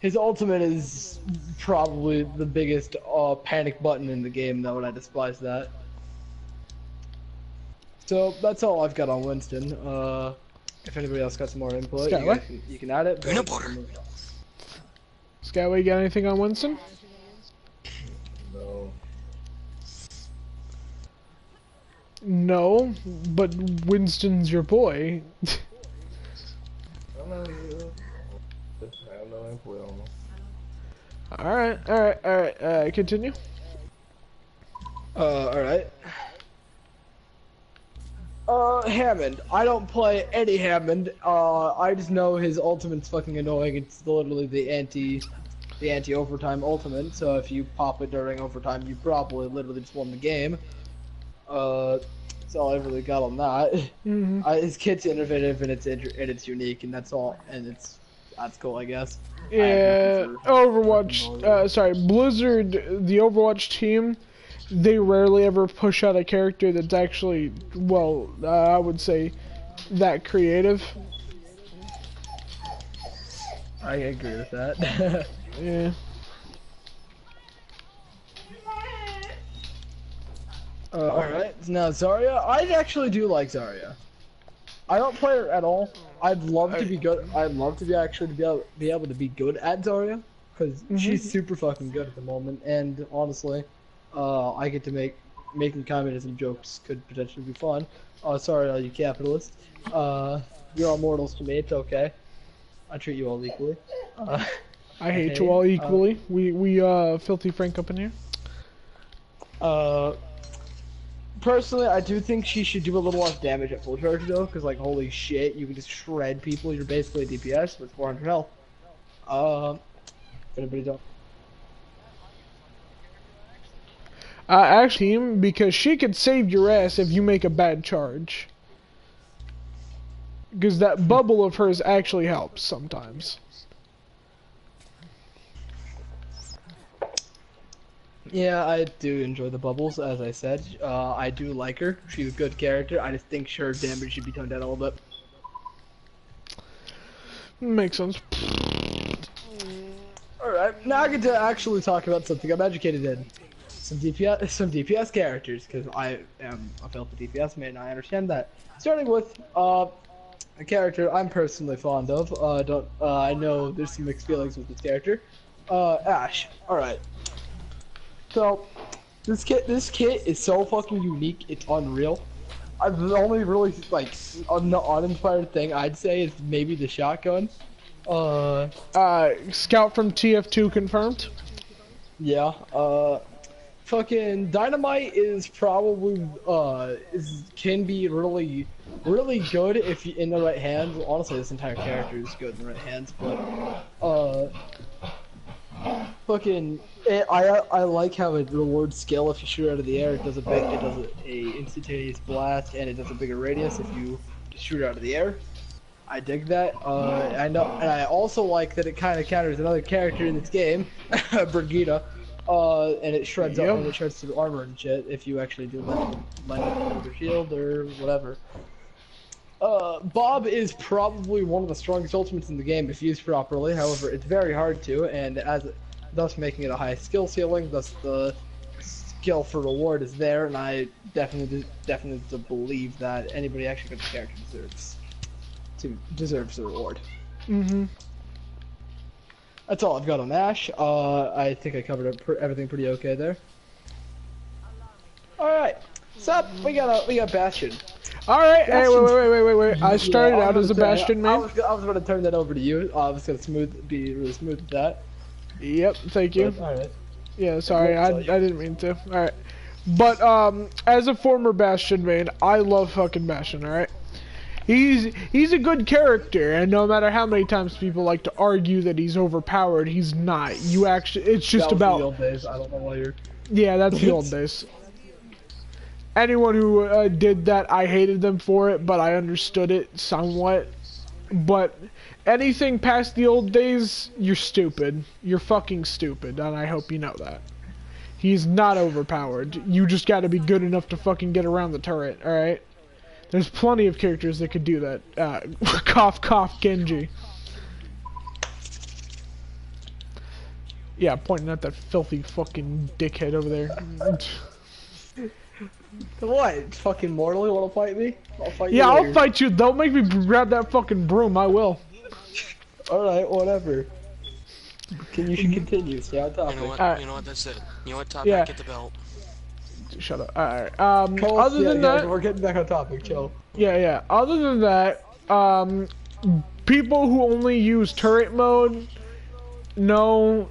His ultimate is probably the biggest panic button in the game though, and I despise that. So that's all I've got on Winston. If anybody else got some more input, you can add it. Peanut butter. Skyway, you got anything on Winston? No. No, but Winston's your boy. I don't know. I have no input on them. Alright, continue. Alright. Hammond. I don't play any Hammond. I just know his ultimate's fucking annoying. It's literally the anti-overtime ultimate, so if you pop it during overtime, you probably literally just won the game. That's all I really got on that. His kit's innovative and it's unique, and that's all, and that's cool, I guess. Yeah, Overwatch, sorry, Blizzard, the Overwatch team, they rarely ever push out a character that's actually, well, I would say, that creative. I agree with that. Yeah. Alright, now Zarya. I actually do like Zarya. I don't play her at all. I'd love to be good. I'd love to be able to be good at Zarya, because she's super fucking good at the moment. And honestly, I get to make making communism jokes could potentially be fun. Oh, sorry, all you capitalists. You're all mortals to me. It's okay. I treat you all equally. I hate you all equally. We filthy Frank up in here. Personally, I do think she should do a little less damage at full charge though, because like holy shit, you can just shred people. You're basically a DPS with 400 health. If anybody don't. Actually, because she could save your ass if you make a bad charge. Because that bubble of hers actually helps sometimes. Yeah, I do enjoy the bubbles, as I said. I do like her. She's a good character. I just think her damage should be toned down a little bit. Makes sense. Alright, now I get to actually talk about something I'm educated in. Some DPS characters, because I am a filthy DPS man, and I understand that. Starting with, a character I'm personally fond of. I know there's some mixed feelings with this character. Ashe. Alright. So, this kit is so fucking unique, it's unreal. The only really, like, uninspired thing I'd say is maybe the shotgun. Scout from TF2 confirmed? Yeah, fucking Dynamite is probably, can be really, really good if you in the right hands. Honestly, this entire character is good in the right hands, but, fucking, I like how it rewards skill if you shoot out of the air. It does a instantaneous blast, and it does a bigger radius if you shoot out of the air. I dig that. I know, and I also like that it kind of counters another character in this game, Brigitte, and it shreds up and it shreds through armor and shit if you actually do land it with your shield or whatever. Bob is probably one of the strongest ultimates in the game if used properly. However, it's very hard to, and thus making it a high skill ceiling. Thus, the skill for reward is there, and I definitely believe that anybody actually good character deserves the reward. Mm-hmm. That's all I've got on Ashe. I think I covered everything pretty okay there. All right, so we got Bastion. All right. Hey, wait. I started out as a Bastion man. I was gonna turn that over to you. I was gonna be really smooth with that. Yep. Thank you. All right. Yeah. Sorry. I didn't mean to. All right. But as a former Bastion main, I love fucking Bastion. All right. He's a good character, and no matter how many times people like to argue that he's overpowered, he's not. It's just about the old days. I don't know why you're. Yeah, that's the old days. Anyone who did that, I hated them for it, but I understood it somewhat. But anything past the old days, you're stupid. You're fucking stupid, and I hope you know that. He's not overpowered. You just gotta be good enough to fucking get around the turret, alright? There's plenty of characters that could do that. Cough, cough, Genji. Yeah, pointing at that filthy fucking dickhead over there. What? Fucking mortal? You wanna fight me? I'll fight you. Yeah, later. I'll fight you. Don't make me grab that fucking broom. I will. Alright, whatever. You should continue. Stay on topic. You know what? Alright. You know what? That's it. You know what? Top Yeah. back, get the belt. Shut up. Alright. Cole, Other than that, we're getting back on topic. Chill. yeah. Other than that, people who only use turret mode, no,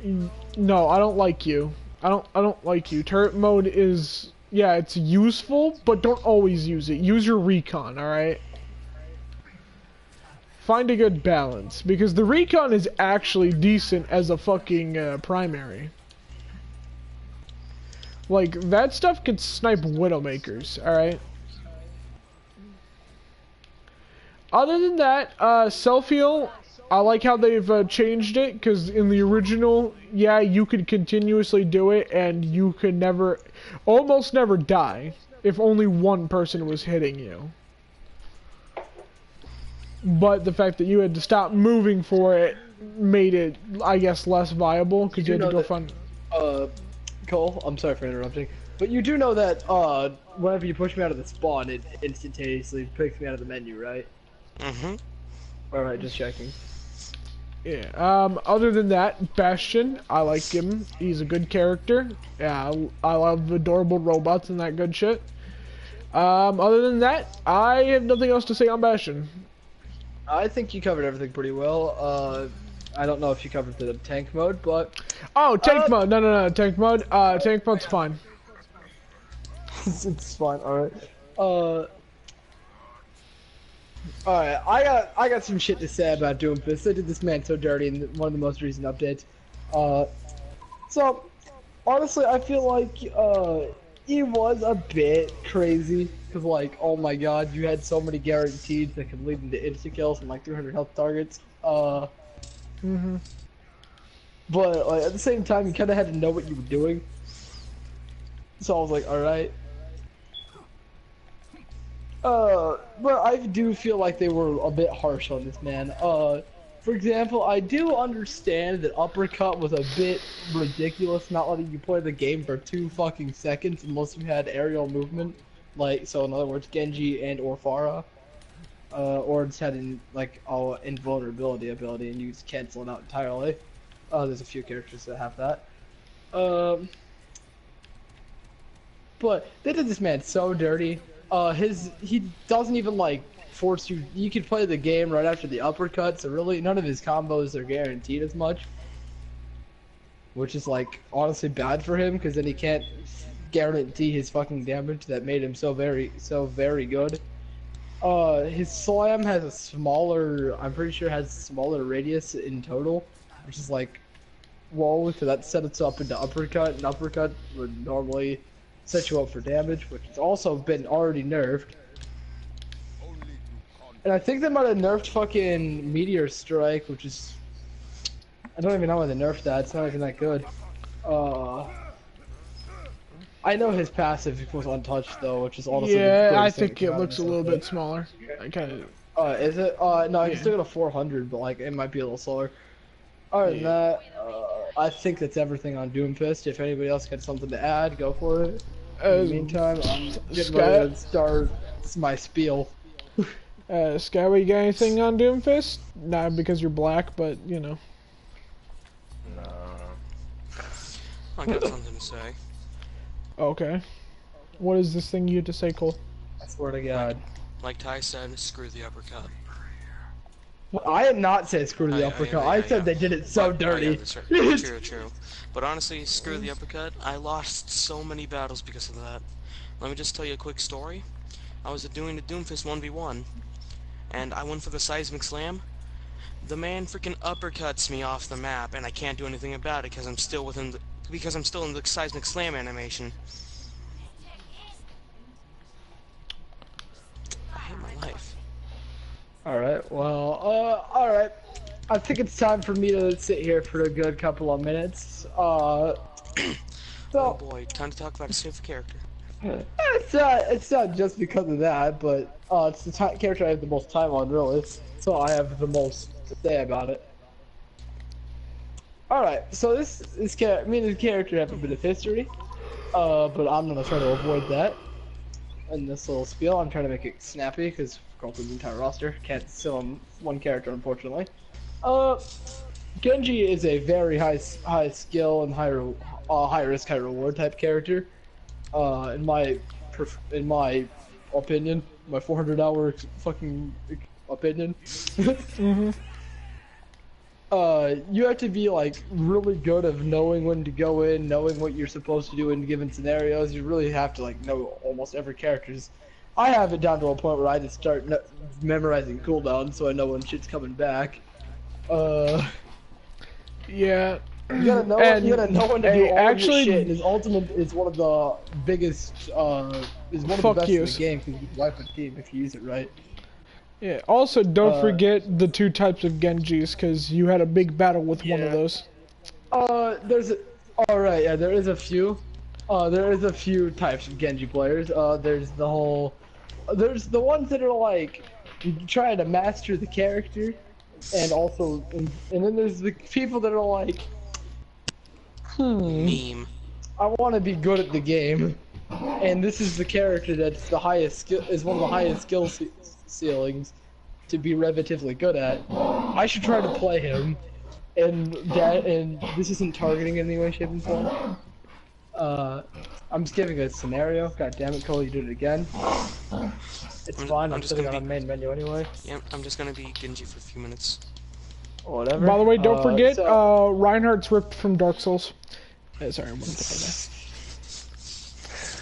I don't like you. I don't like you. Turret mode is, yeah, it's useful, but don't always use it. Use your recon, alright? Find a good balance, because the recon is actually decent as a fucking primary. Like, that stuff can snipe Widowmakers, alright? Other than that, self-heal, I like how they've changed it, because in the original, yeah, you could continuously do it, and you could almost never die, if only one person was hitting you. But the fact that you had to stop moving for it made it, I guess, less viable, because you had to go find... Cole, I'm sorry for interrupting, but you do know that, whenever you push me out of the spawn, it instantaneously picks me out of the menu, right? Mm-hmm. Alright, just checking. Yeah. Other than that, Bastion, I like him. He's a good character. Yeah, I love adorable robots and that good shit. Other than that, I have nothing else to say on Bastion. I think you covered everything pretty well. I don't know if you covered the tank mode, but Oh, tank mode. No, tank mode. Tank mode's fine. it's fine. All right. All right. I got some shit to say about Doomfist. I did this man so dirty in one of the most recent updates. So honestly, I feel like he was a bit crazy because like, oh my god, you had so many guarantees that could lead into insta kills and like 300 health targets. But like, at the same time, you kind of had to know what you were doing. So I was like, all right. But I do feel like they were a bit harsh on this man. For example, I do understand that uppercut was a bit ridiculous, not letting you play the game for 2 fucking seconds unless you had aerial movement. Like, so in other words, Genji and or Pharah. Or just had invulnerability ability and you just cancel it out entirely. There's a few characters that have that. But they did this man so dirty. He doesn't even like force you. You can play the game right after the uppercut, so really none of his combos are guaranteed as much. Which is like honestly bad for him because then he can't guarantee his fucking damage that made him so very good. His slam has a smaller, I'm pretty sure has a smaller radius in total, which is like, whoa, so that sets up into uppercut, and uppercut would normally set you up for damage, which has also been already nerfed. And I think they might have nerfed fucking Meteor Strike, which is, I don't even know why they nerfed that, it's not even that good. I know his passive was untouched though, which is honestly yeah, I think it looks a little bit smaller. I kind of. Is it? No, I still got a 400, but like it might be a little slower. Other than that, I think that's everything on Doomfist. If anybody else got something to add, go for it. In the meantime, I'm getting ready to start my spiel. Skyway, you got anything on Doomfist? Not because you're black, but you know. No. I got something to say. Okay. What is this thing you had to say, Cole? I swear to God. Like Ty said, screw the uppercut. I did not say screw the uppercut. I said they did it so dirty. That's right. True. But honestly, screw the uppercut. I lost so many battles because of that. Let me just tell you a quick story. I was doing the Doomfist 1v1, and I went for the Seismic Slam. The man freaking uppercuts me off the map, and I can't do anything about it because I'm still in the Seismic Slam animation. I hate my life. Alright, well, alright. I think it's time for me to sit here for a good couple of minutes. Oh boy, time to talk about a favorite character. It's not just because of that, but it's the character I have the most time on, really. So I have the most to say about it. Alright, so me and this character have a bit of history, but I'm gonna try to avoid that. In this little spiel, I'm trying to make it snappy, because going through the entire roster, can't sell him one character, unfortunately. Genji is a very high skill and high risk, high reward type character. In my opinion, my 400-hour fucking opinion. You have to be like really good of knowing when to go in, knowing what you're supposed to do in given scenarios. You really have to like know almost every character's. I have it down to a point where I just start memorizing cooldowns so I know when shit's coming back. Yeah. You gotta know when to do all your shit. And his ultimate is one of the biggest, is one of the best in the game because you can wipe a team if you use it right. Yeah. Also, don't forget the 2 types of Genjis because you had a big battle with one of those. Alright, yeah, there is a few. There is a few types of Genji players. There's the ones that are like trying to master the character, and also, and then there's the people that are like, Meme. I want to be good at the game, and this is the character that's the highest skill, is one of the highest skill ceilings. to be relatively good at. I should try to play him, and this isn't targeting in any way, shape, and form. I'm just giving a scenario. God damn it, Cole, you did it again. It's fine. I'm just sitting gonna on a main menu anyway. Yep, I'm just gonna be Genji for a few minutes. Whatever. By the way, don't forget, so- Reinhardt's ripped from Dark Souls. Sorry, I wanted to say that.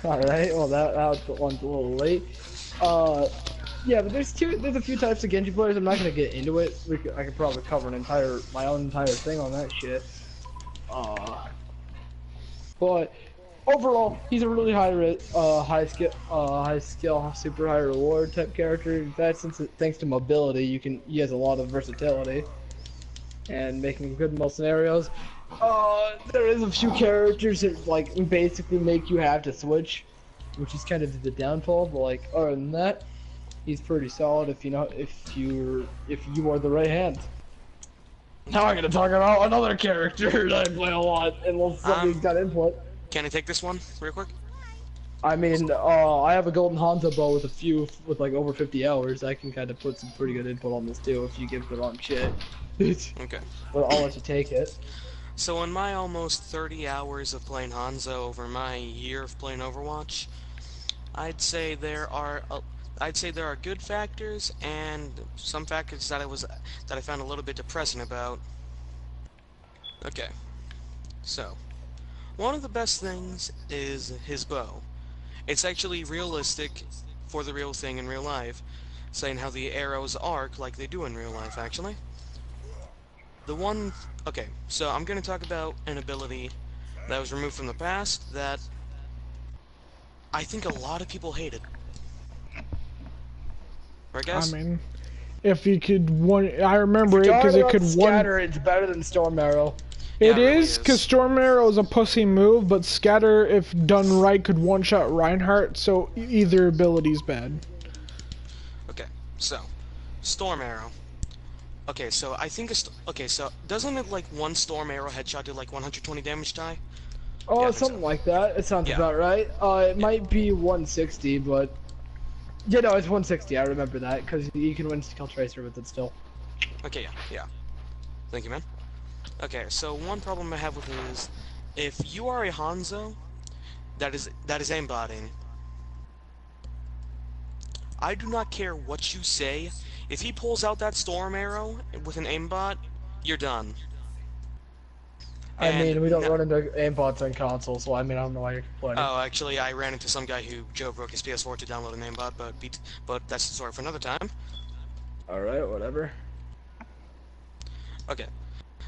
Alright, well that one's a little late. Yeah, but there's a few types of Genji players. I'm not gonna get into it. I could probably cover my own entire thing on that shit. But overall, he's a really high skill, super high reward type character. That thanks to mobility, he has a lot of versatility and making good in most scenarios. There is a few characters that like basically make you have to switch, which is kind of the downfall. But like other than that, he's pretty solid if you are the right hand. Now I'm gonna talk about another character that I play a lot, unless somebody's got input. Can I take this one real quick? I mean, I have a golden Hanzo bow with like over 50 hours. I can kind of put some pretty good input on this too if you give the wrong shit. Okay. But I'll let you take it. So in my almost 30 hours of playing Hanzo over my year of playing Overwatch, I'd say there are good factors and some factors that I found a little bit depressing about. Okay. So, one of the best things is his bow. It's actually realistic for the real thing in real life, saying how the arrows arc like they do in real life, actually. Okay, so I'm going to talk about an ability that was removed from the past that I think a lot of people hated. Right, guys? I mean, if you could I remember it because it could scatter. It's better than Storm Arrow. It really is, because Storm Arrow is a pussy move, but Scatter, if done right, could one-shot Reinhardt, so either ability's bad. Okay, so, Storm Arrow. Okay, so I think so doesn't it like one Storm Arrow headshot do like 120 damage, Ty? Oh, Yeah, something like that. It sounds Yeah. about right. It might be 160, but yeah, no, it's 160. I remember that because you can win Skill Tracer with it still. Okay, yeah. Thank you, man. Okay, so one problem I have with it is, if you are a Hanzo that is aimbotting, I do not care what you say. If he pulls out that Storm Arrow with an aimbot, you're done. I mean, we don't now- run into aimbots on console, so I mean, I don't know why you're complaining. Oh, actually, I ran into some guy who jailbroke his PS4 to download an aimbot, but that's the story for another time. Alright, whatever. Okay,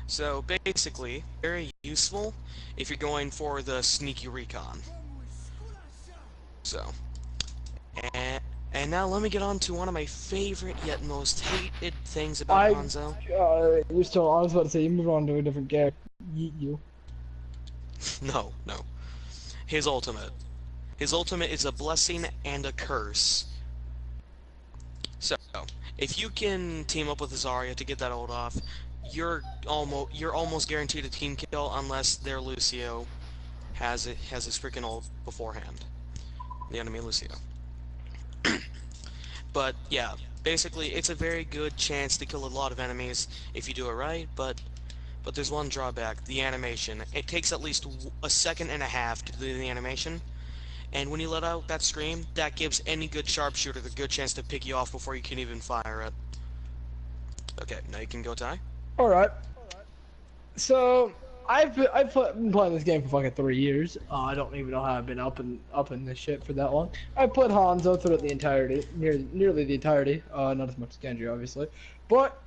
so basically, very useful if you're going for the sneaky recon. So, and now let me get on to one of my favorite yet most hated things about Hanzo. I was about to say, you move on to a different game. Yeet you. No. His ultimate. His ultimate is a blessing and a curse. So, if you can team up with Zarya to get that ult off, you're almost guaranteed a team kill unless their Lucio has his freaking ult beforehand. The enemy Lucio. But yeah, basically it's a very good chance to kill a lot of enemies if you do it right, but there's one drawback, the animation. It takes at least a second and a half to do the animation, and when you let out that scream, that gives any good sharpshooter the good chance to pick you off before you can even fire it. Okay, now you can go, Ty. Alright. So, I've been playing this game for fucking 3 years. I don't even know how I've been up in this shit for that long. I've played Hanzo throughout the entirety, nearly the entirety. Not as much as Genji, obviously, but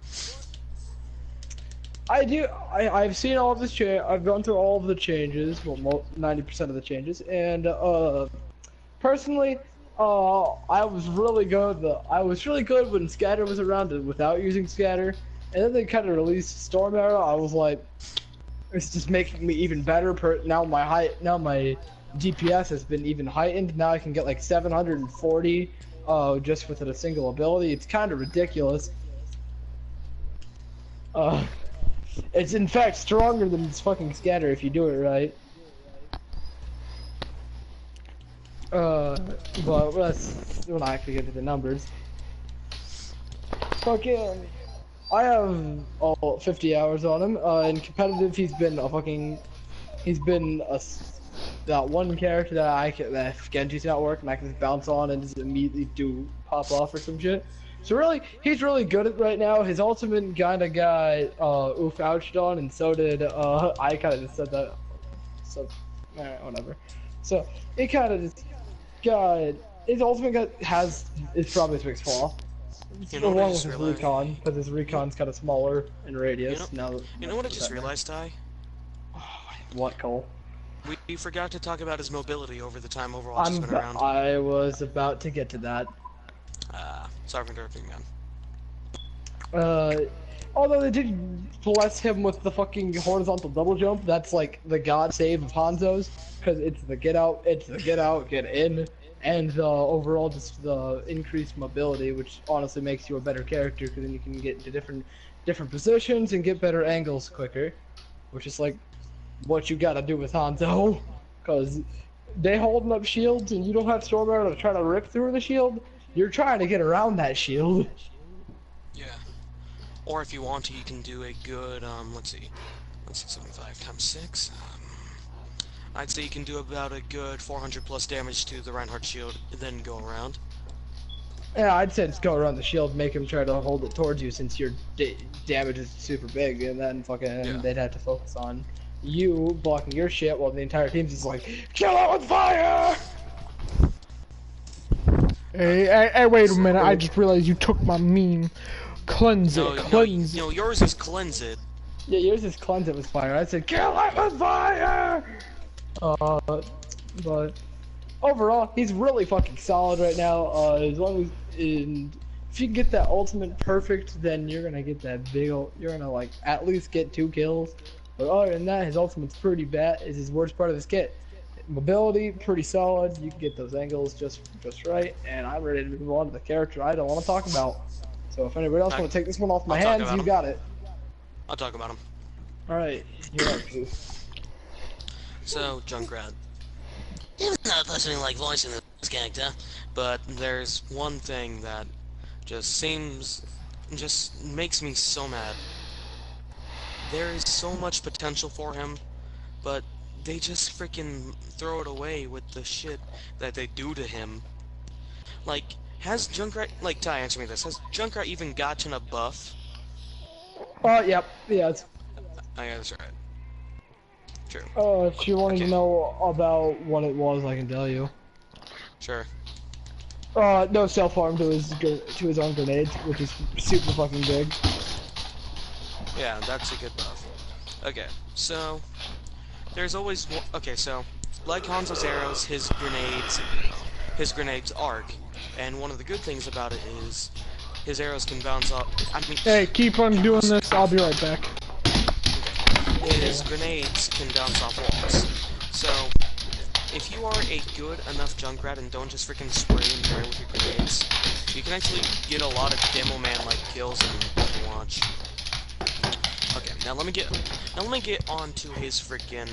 I've seen all of this change. I've gone through all of the changes, well, 90% of the changes, and personally, I was really good when Scatter was around without using Scatter, and then they kind of released Storm Arrow. I was like, it's just making me even better. Now my DPS has been even heightened. Now I can get like 740 just with a single ability. It's kind of ridiculous. It's in fact stronger than this fucking Scatter if you do it right. But let's not actually get to the numbers. Fucking, I have 50 hours on him. In competitive, he's been that one character that if Genji's not working, I can just bounce on and just immediately pop off or some shit. So really, he's really good at right now. His ultimate kinda got oof ouched on, and so did I kinda just said that. So, alright, whatever. So it kinda just got his ultimate is probably his biggest flaw. You know what I Along with just his realized? recon, because his recon's kinda smaller in radius. You know what I just realized, Ty? What, Cole? We forgot to talk about his mobility over the time Overwatch has been around. I was about to get to that. Sorry for interrupting, man. Although they did bless him with the fucking horizontal double jump, that's like the god save of Hanzo's, because it's the get out, get in, and the overall just the increased mobility, which honestly makes you a better character, because then you can get into different positions and get better angles quicker, which is like what you gotta do with Hanzo, because they holding up shields and you don't have Storm Arrow to try to rip through the shield. You're trying to get around that shield. Yeah. Or if you want to, you can do a good, let's see, 75 times 6. I'd say you can do about a good 400 plus damage to the Reinhardt shield, and then go around. Yeah, I'd say just go around the shield, make him try to hold it towards you since your damage is super big, and then fucking they'd have to focus on you blocking your shit while the entire team's just like, kill it with fire! Hey, wait a minute, I just realized you took my meme. Cleanse it, cleanse it. No, yours is cleanse it. Yeah, yours is cleanse it with fire. I said, kill it with fire! But overall, he's really fucking solid right now. As long as, if you can get that ultimate perfect, then you're gonna get that you're gonna like at least get 2 kills. But other than that, his ultimate's pretty bad. Is his worst part of his kit. Mobility, pretty solid. You can get those angles just right. And I'm ready to move on to the character I don't want to talk about. So if anybody else want to take this one off my hands, you got it. I'll talk about him. All right, you're up, please. So, Junkrat. Even not personally like voicing this character, but there's one thing that just makes me so mad. There is so much potential for him, but they just freaking throw it away with the shit that they do to him. Like, has Junkrat, like, Ty, answer me this, has Junkrat even gotten a buff? Yep, yes. Oh, yeah, that's right. True. If you want to know about what it was, I can tell you. Sure. No self-harm to his own grenades, which is super fucking big. Yeah, that's a good buff. Okay, so there's always okay, so like Hanzo's arrows, his grenades arc, and one of the good things about it is his arrows can bounce off. I mean, hey, keep on doing this. I'll be right back. His grenades can bounce off walls. So if you are a good enough Junkrat and don't just freaking spray and pray with your grenades, you can actually get a lot of demo man-like kills in Overwatch. Okay, now let me get onto his freaking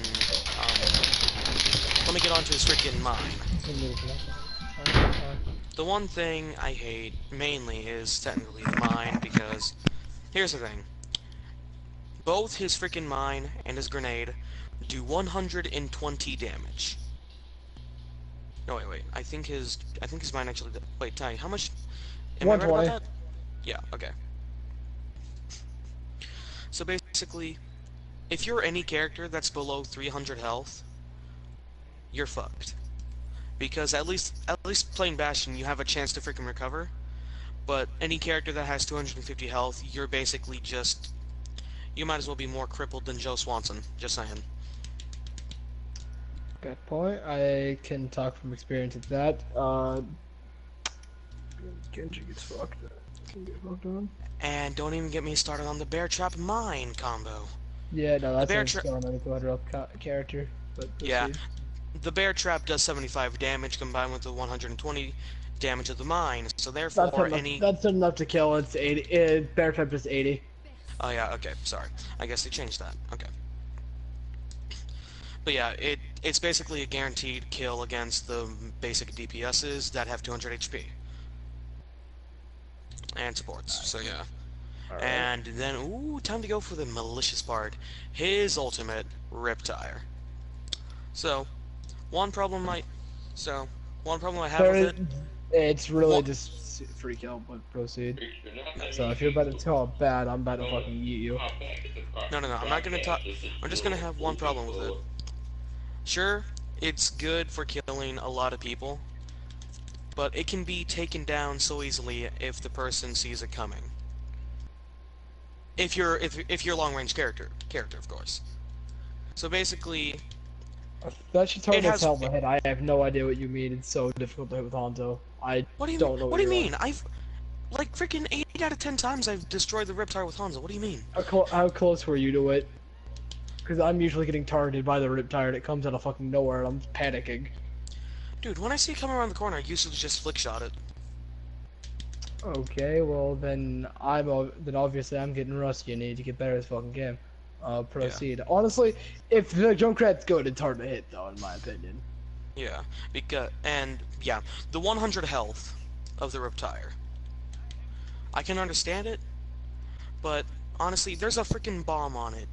mine. The one thing I hate mainly is technically the mine, because here's the thing. Both his freaking mine and his grenade do 120 damage. No, wait. I think his mine actually. Wait, Ty, how much? Am I right about that? Yeah. Okay. So basically, if you're any character that's below 300 health, you're fucked. Because at least playing Bastion, you have a chance to freaking recover. But any character that has 250 health, you're basically just. You might as well be more crippled than Joe Swanson. Just saying. Good point. I can talk from experience with that. Genji gets fucked. Can get fucked on. And don't even get me started on the Bear Trap Mine combo. Yeah, no, that's a still another 200 up character. But yeah, the Bear Trap does 75 damage combined with the 120 damage of the mine. So therefore, that's enough to kill. It's 80. Bear Trap is 80. Oh yeah, okay, sorry. I guess they changed that. Okay. But yeah, it's basically a guaranteed kill against the basic DPSs that have 200 HP. and supports. So yeah. Alright. And then, ooh, time to go for the malicious part. His ultimate, Riptire. So, one problem I have with it. It's really What? just free kill, but proceed. So if you're about to tell it bad, I'm about to fucking eat you. No, I'm not gonna talk. I'm just gonna have one problem with it. Sure, it's good for killing a lot of people, but it can be taken down so easily if the person sees it coming. If you're long range character of course. So basically, That should totally It has- tell my head. I have no idea what you mean. It's so difficult to hit with Hanzo. I what do you don't know what do you you're on. mean? I've like freaking 8 out of 10 times I've destroyed the Riptire with Hanzo. What do you mean? How close were you to it? Because I'm usually getting targeted by the Riptire and it comes out of fucking nowhere and I'm panicking. Dude, when I see it come around the corner, I usually just flick shot it. Okay, well then obviously I'm getting rusty and need to get better at this fucking game. Proceed. Honestly, if the Junkrat's good, it's hard to hit though, in my opinion. Yeah, the 100 health of the Riptire. I can understand it, but honestly, there's a freaking bomb on it.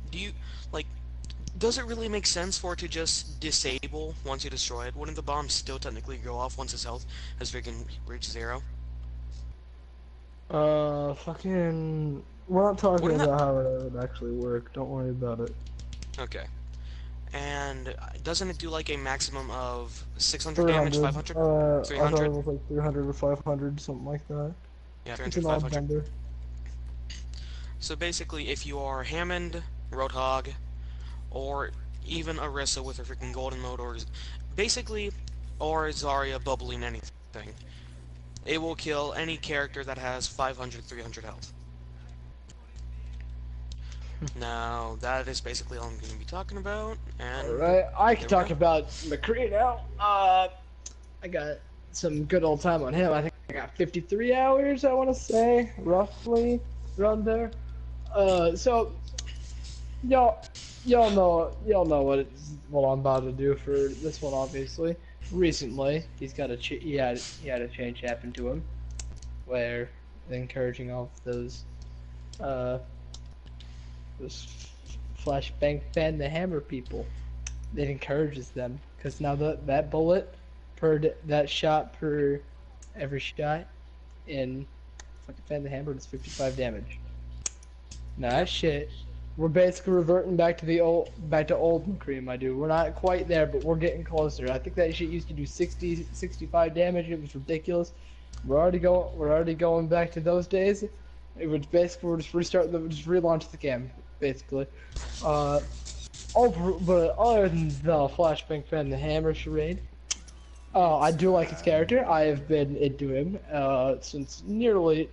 Does it really make sense for it to just disable once you destroy it? Wouldn't the bomb still technically go off once its health has freaking reached 0? Fucking... We're not talking Wouldn't about how it would actually work. Don't worry about it. Okay. And doesn't it do like a maximum of 600 damage, 500? I thought 300? it was like 300 or 500, something like that. Yeah, It's 300, an odd 500. number. So basically, if you are Hammond, Roadhog, or even Orisa with her freaking golden mode, or Zarya bubbling anything, it will kill any character that has 500, 300 health. Now, that is basically all I'm going to be talking about, and... Alright, I can there we talk go. about McCree now. I got some good old time on him. I think I got 53 hours, I want to say, roughly, around there. So, y'all know what I'm about to do for this one, obviously. Recently, he had a change happen to him, where encouraging all of those flashbang fan the hammer people. It encourages them because now that bullet that shot per every shot in fucking fan the hammer is 55 damage. Now that shit, we're basically reverting back to old McCree, my dude. We're not quite there, but we're getting closer. I think that shit used to do 60, 65 damage. It was ridiculous. We're already going back to those days. It was basically we're just relaunch the game, basically. But other than the flashbang fan the hammer charade, I do like his character. I have been into him since nearly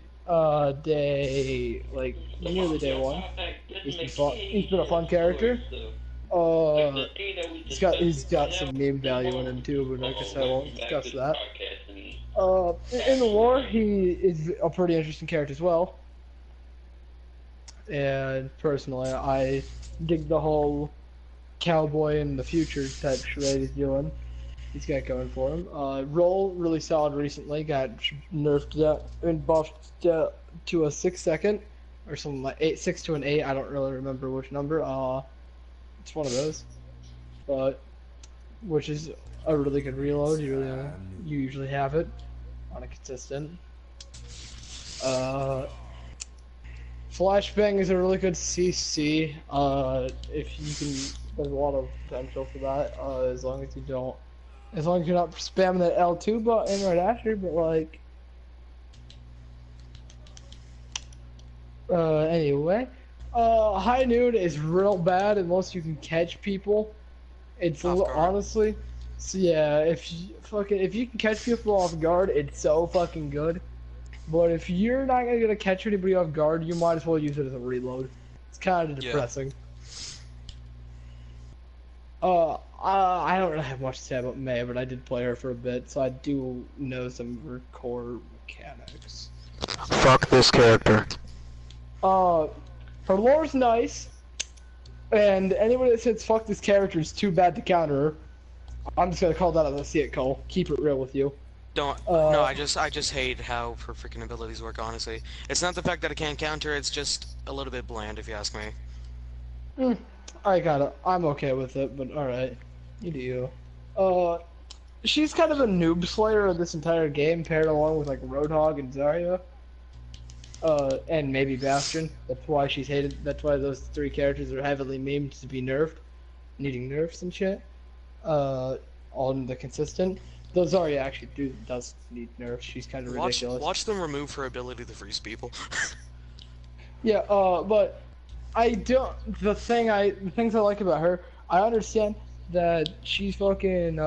day one. He's been a fun character. He's got some meme value in him too, but I guess I won't discuss that. In the lore, he is a pretty interesting character as well. And personally, I dig the whole cowboy in the future type charade he's doing. He's got going for him. Roll really solid recently. Got nerfed and buffed to a 6-second or something like 6 to an 8. I don't really remember which number. It's one of those, but which is a really good reload. You usually have it on a consistent. Flashbang is a really good CC. If you can, there's a lot of potential for that. As long as you're not spamming that L2 button right after. But like, anyway, High Noon is real bad unless you can catch people. It's honestly, so yeah. If you can catch people off guard, it's so fucking good. But if you're not gonna catch anybody off guard, you might as well use it as a reload. It's kind of depressing. I don't really have much to say about Mei, but I did play her for a bit, so I do know some of her core mechanics. Fuck this character. Her lore's nice, and anybody that says fuck this character is too bad to counter her, I'm just gonna call that as I see it, Cole. Keep it real with you. Don't. No, I just hate how her freaking abilities work. Honestly, it's not the fact that I can't counter. It's just a little bit bland, if you ask me. I'm okay with it, but alright. You do you. She's kind of a noob slayer of this entire game, paired along with like Roadhog and Zarya. And maybe Bastion. That's why she's hated. That's why those three characters are heavily memed to be nerfed, needing nerfs and shit. On the consistent. Though Zarya actually does need nerfs. She's kind of ridiculous. Watch them remove her ability to freeze people. Yeah. But I don't. The things I like about her, I understand that she's fucking.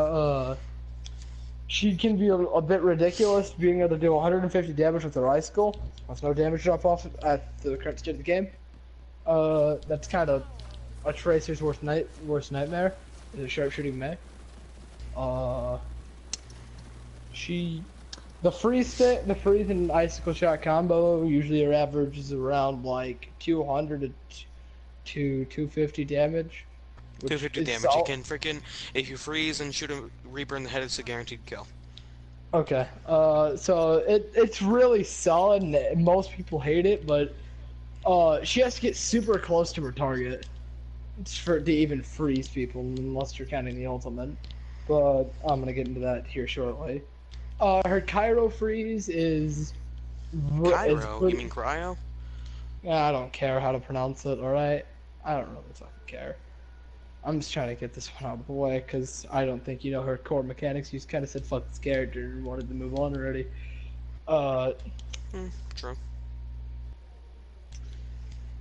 She can be a bit ridiculous, being able to do 150 damage with her icicle. That's no damage drop off at the current state of the game. That's kind of a Tracer's worst nightmare. Is a sharpshooting Mei. The freeze and icicle shot combo usually averages around like 200 to 250 damage. 250 damage. You can freaking, if you freeze and shoot a Reaper in the head, it's a guaranteed kill. Okay. So it's really solid. And most people hate it, but she has to get super close to her target to even freeze people, unless you're counting the ultimate. But I'm gonna get into that here shortly. Her Cairo freeze is. Cairo? You mean cryo? I don't care how to pronounce it. All right. I don't really fucking care. I'm just trying to get this one out of the way because I don't think you know her core mechanics. You just kind of said fuck this character and wanted to move on already. True.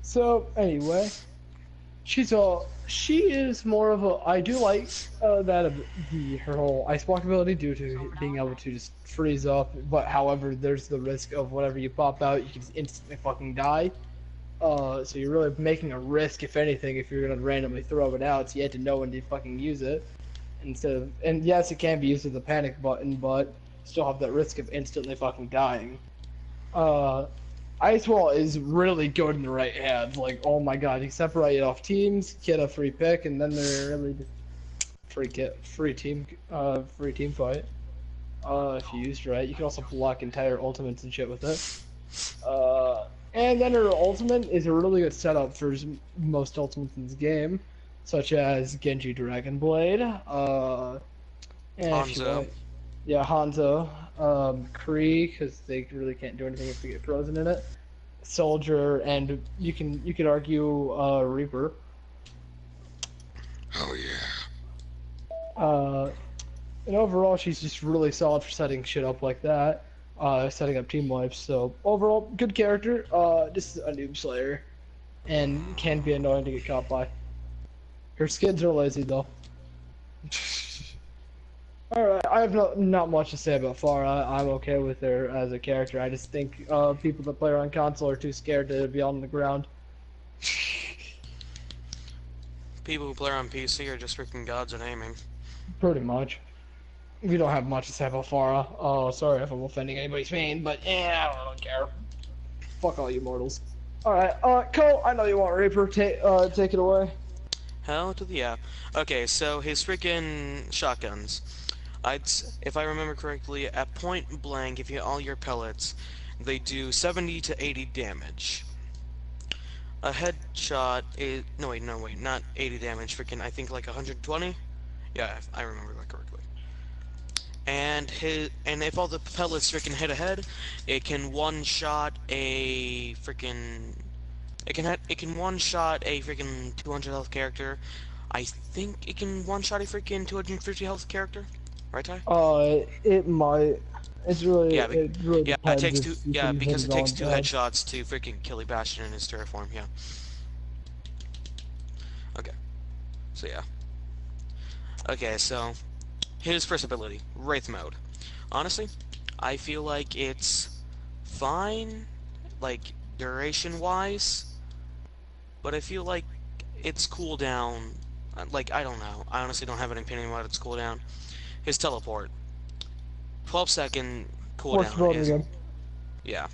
So anyway, she is more of a. I do like that of her whole ice block ability due to being able to just freeze up. But however, there's the risk of whatever you pop out, you can just instantly fucking die. So you're really making a risk, if anything, if you're gonna randomly throw it out. So you have to know when to fucking use it, and yes, it can be used with a panic button, but still have that risk of instantly fucking dying. Ice Wall is really good in the right hands. Like, oh my god, you separate it off teams, get a free pick, and then they're really just free team fight. If you used right, you can also block entire ultimates and shit with it. And then her ultimate is a really good setup for most ultimates in this game, such as Genji Dragon Blade, and Hanzo. Hanzo, Kree, because they really can't do anything if they get frozen in it, Soldier, and you could argue Reaper. Oh yeah. And overall, she's just really solid for setting shit up like that. Setting up team wipes. So overall, good character. Just a noob slayer, and can be annoying to get caught by. Her skins are lazy though. All right, I have not much to say about Pharah. I'm okay with her as a character. I just think people that play her on console are too scared to be on the ground. People who play her on PC are just freaking gods at aiming. Pretty much. We don't have much to say about Pharah. Oh, sorry if I'm offending anybody's fan, but yeah, I don't care. Fuck all you mortals. Alright, Cole, I know you want Reaper. Take it away. Hell to the yeah. Okay, so his freaking shotguns. If I remember correctly, at point blank, if you hit all your pellets, they do 70 to 80 damage. A headshot is no wait, not 80 damage. Freaking, I think like 120. Yeah, I remember that correctly. And if all the pellets freaking hit a head, it can one-shot a freaking. It can one-shot a freaking 200 health character. I think it can one-shot a freaking 250 health character. Right, Ty? It might. It's really. Yeah, it really yeah, it takes two. Yeah, can because hit it takes on two that. headshots to freaking kill a Bastion in his terraform. Yeah. Okay. So yeah. Okay, so his first ability, Wraith Mode. Honestly, I feel like it's fine, like duration-wise, but I feel like its cooldown, like I don't know. I honestly don't have an opinion about its cooldown. His teleport, 12-second What's cooldown wrong is again? yeah.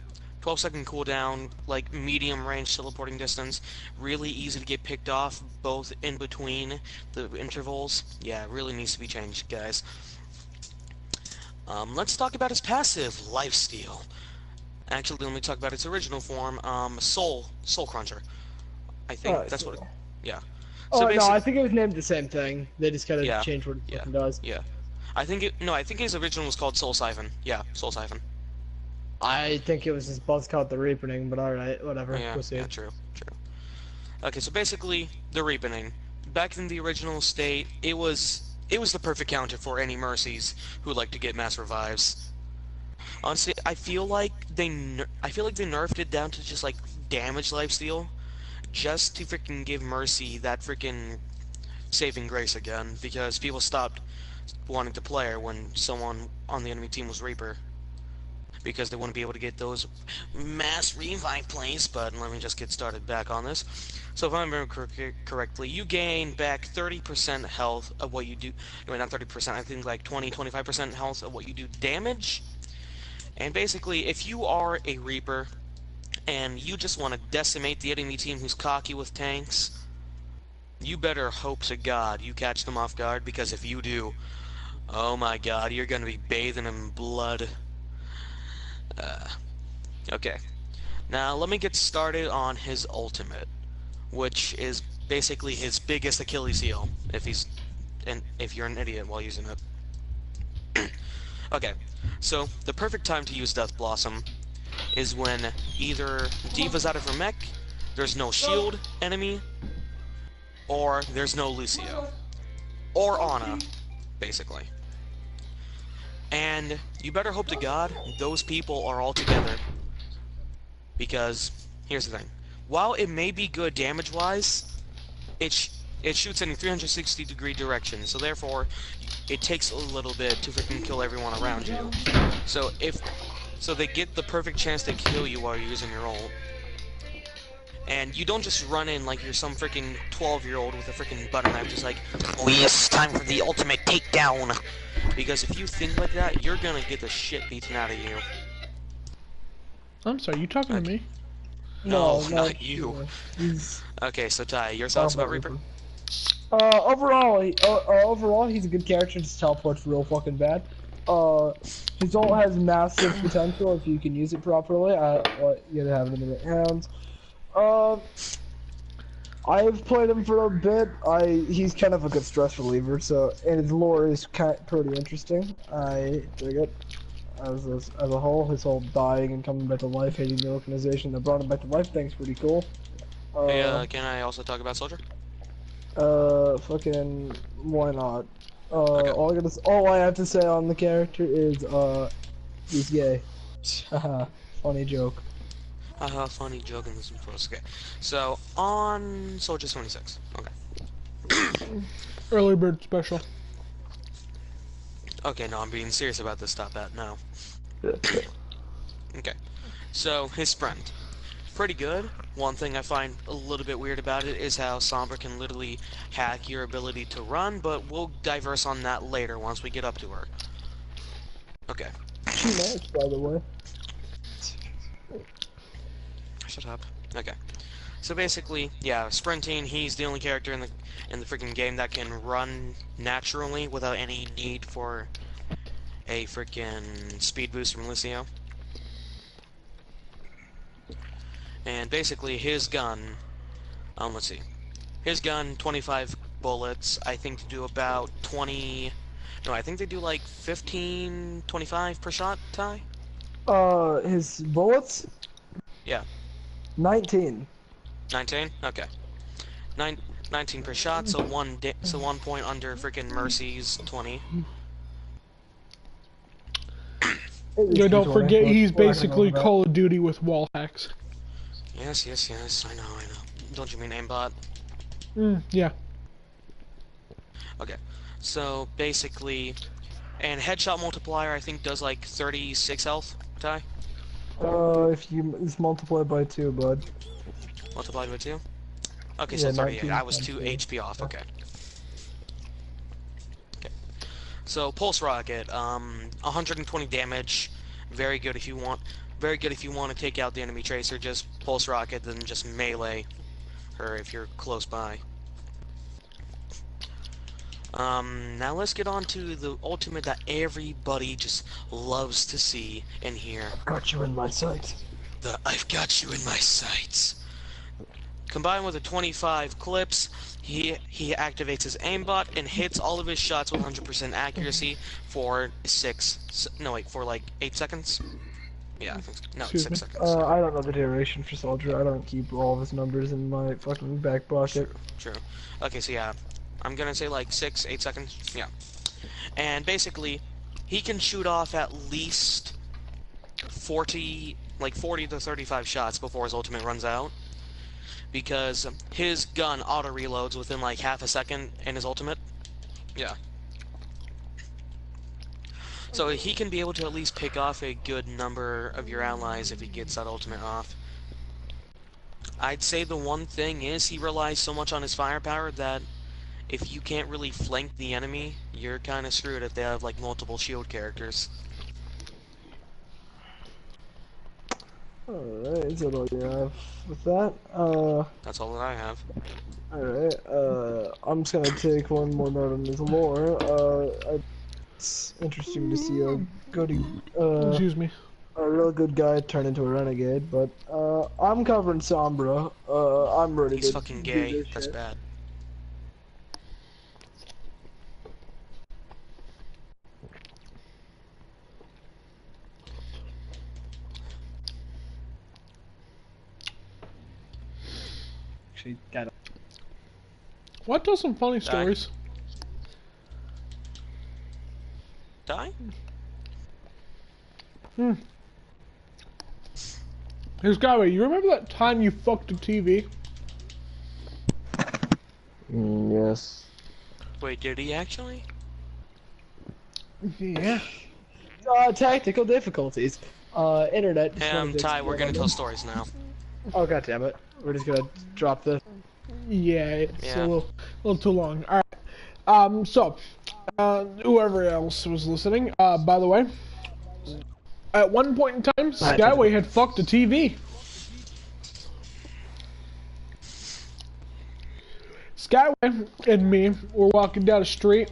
12-second cooldown, like medium range teleporting distance, really easy to get picked off, both in between the intervals. Yeah, it really needs to be changed, guys. Let's talk about his passive, Lifesteal. Actually, let me talk about its original form, Soul Cruncher. I think Alright, that's so- what it, yeah. Oh, no, basically, I think it was named the same thing. They just kind of Yeah, changed what it yeah. fucking does. yeah. I think his original was called Soul Siphon. Yeah, Soul Siphon. I think it was just Buzzcott the Reapening, but alright, whatever. Yeah, Proceed. yeah, true. Okay, so basically, the Reapening. Back in the original state, it was the perfect counter for any Mercies who like to get mass revives. Honestly, I feel like they nerfed it down to just like damage lifesteal, just to freaking give Mercy that freaking saving grace again, because people stopped wanting to play her when someone on the enemy team was Reaper, because they wouldn't be able to get those mass revive plays. But let me just get started back on this. So if I remember correctly, you gain back 30% health of what you do. No, not 30%, I think like 20-25% health of what you do damage. And basically, if you are a Reaper and you just want to decimate the enemy team who's cocky with tanks, you better hope to God you catch them off guard, because if you do, oh my God, you're gonna be bathing in blood. Okay. Now let me get started on his ultimate, which is basically his biggest Achilles heel, if you're an idiot while using it. Okay, so the perfect time to use Death Blossom is when either D.Va's out of her mech, there's no shield enemy, or there's no Lucio. Or Ana, basically. And you better hope to God those people are all together. Because, here's the thing. While it may be good damage-wise, it shoots in a 360-degree direction, so therefore, it takes a little bit to freaking kill everyone around you. So they get the perfect chance to kill you while you're using your ult. And you don't just run in like you're some freaking 12-year-old with a freaking butter knife just like, oh yes, time for the ultimate takedown! Because if you think like that, you're gonna get the shit beaten out of you. I'm sorry, you talking to me? No, not you. He's, Okay, so Ty, your thoughts about Reaper? overall, he's a good character. Just teleports real fucking bad. His ult has massive potential if you can use it properly. You gotta have it in the right hands. I've played him for a bit. He's kind of a good stress reliever. So, and his lore is pretty interesting. I dig it. As a whole, his whole dying and coming back to life, hating the organization that brought him back to life thing's pretty cool. Hey, can I also talk about Soldier? Fucking, why not? Okay. All I have to say on the character is, he's gay. Haha, funny joke. Haha, funny joke in this post. Okay, so on Soldier 26. Okay. Early bird special. Okay, no, I'm being serious about this. Stop that now. Okay, so his sprint, pretty good. One thing I find a little bit weird about it is how Sombra can literally hack your ability to run, but we'll diverse on that later once we get up to her. Okay. She managed, by the way. Shut up. Okay. So basically, yeah, sprinting, he's the only character in the freaking game that can run naturally without any need for a freaking speed boost from Lucio. And basically his gun, let's see. His gun, 25 bullets, I think to do about 20, no, I think they do like 15, 25 per shot, Ty? His bullets? Yeah. 19. 19? Okay. 19 per shot, so one point under freaking Mercy's 20. Yeah, don't forget he's basically Call of Duty with wall hacks. Yes, I know. Don't you mean aimbot? Yeah. Okay, so basically, and headshot multiplier I think does like 36 health, Ty? It's multiplied by 2, bud. Multiplied by 2? Okay, Yeah, so 38. 19 I was times 2 2. HP off, okay. Okay. So, Pulse Rocket, 120 damage, very good if you want to take out the enemy tracer, just Pulse Rocket, then just melee her if you're close by. Now let's get on to the ultimate that everybody just loves to see and hear. Got you in my sights. The I've got you in my sights. Combined with the 25 clips, he activates his aimbot and hits all of his shots with 100% accuracy for for like 8 seconds. Yeah, I think so. No, Excuse 6 me. seconds. I don't know the duration for Soldier. I don't keep all of his numbers in my fucking back pocket. True. Okay, so yeah, I'm gonna say like 8 seconds. Yeah. And basically, he can shoot off at least 40 to 35 shots before his ultimate runs out. Because his gun auto-reloads within like half a second in his ultimate. Yeah. So he can be able to at least pick off a good number of your allies if he gets that ultimate off. I'd say the one thing is he relies so much on his firepower that if you can't really flank the enemy, you're kind of screwed if they have like multiple shield characters. Alright, is that all you have with that? That's all that I have. Alright, I'm just gonna take one more note on his lore. It's interesting to see a goody, Excuse me. a real good guy turn into a renegade, but, I'm covering Sombra. I'm ready He's to fucking do gay. this That's shit. bad. Actually, got it. What does some funny stories? Die? Here's Skyway, you remember that time you fucked a TV? Yes. Wait, did he actually? Yeah. Tactical difficulties. Internet. just wanted to Ty, we're gonna explode. tell stories now. Oh, god damn it. We're just gonna drop this. Yeah, it's Yeah. a little too long. Alright. So, whoever else was listening, by the way, at one point in time, Skyway had fucked a TV. Skyway and me were walking down the street.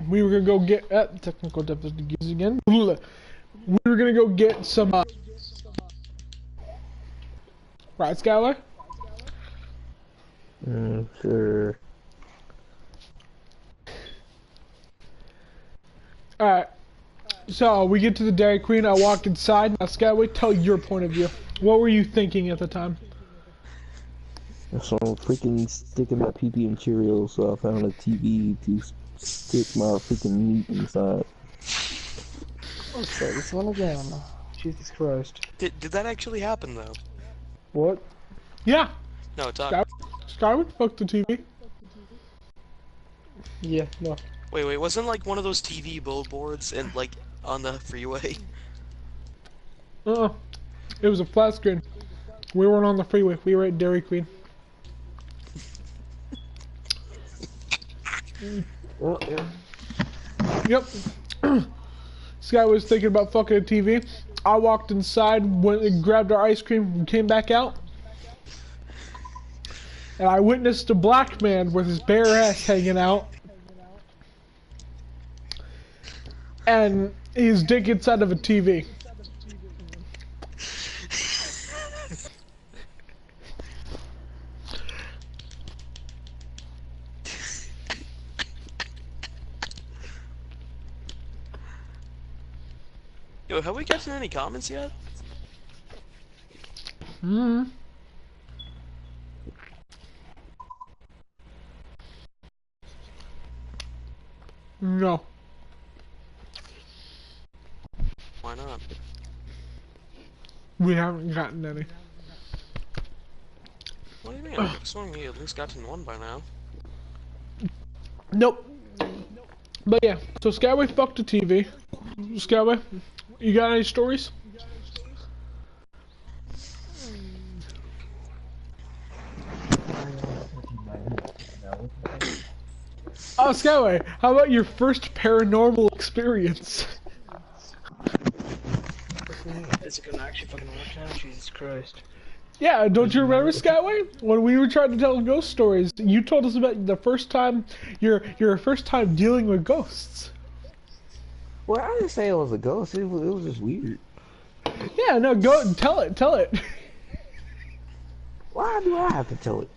We were gonna go get technical difficulties again. We were gonna go get some. Right, Skyway? Sure. Alright. So, we get to the Dairy Queen, I walk inside. Now, Skyway, tell your point of view. What were you thinking at the time? So I'm freaking sticking my pee-pee in Cheerios, so I found a TV to stick my freaking meat inside. Let's say this one again. Jesus Christ. Did that actually happen though? What? Yeah. No, Ty. Skyway fucked the TV. Yeah, no. Wait, wasn't like one of those TV billboards and like on the freeway? It was a flat screen. We weren't on the freeway. We were at Dairy Queen. Well, yeah. Yep. This guy was thinking about fucking a TV. I walked inside, went and grabbed our ice cream, and came back out. And I witnessed a black man with his bare ass hanging out. And his dick inside of a TV. Yo, have we gotten any comments yet? Hmm. No. Why not? We haven't gotten any. What do you mean? I could have sworn we at least gotten one by now. Nope. But yeah, so Skyway fucked a TV. Skyway, you got any stories? Oh, Skyway, how about your first paranormal experience? Is it gonna actually fucking work now? Jesus Christ. Yeah, don't you remember, Skyway? When we were trying to tell ghost stories, you told us about the first time, your first time dealing with ghosts. Well, I didn't say it was a ghost. It was just weird. Yeah, no, go tell it. Why do I have to tell it?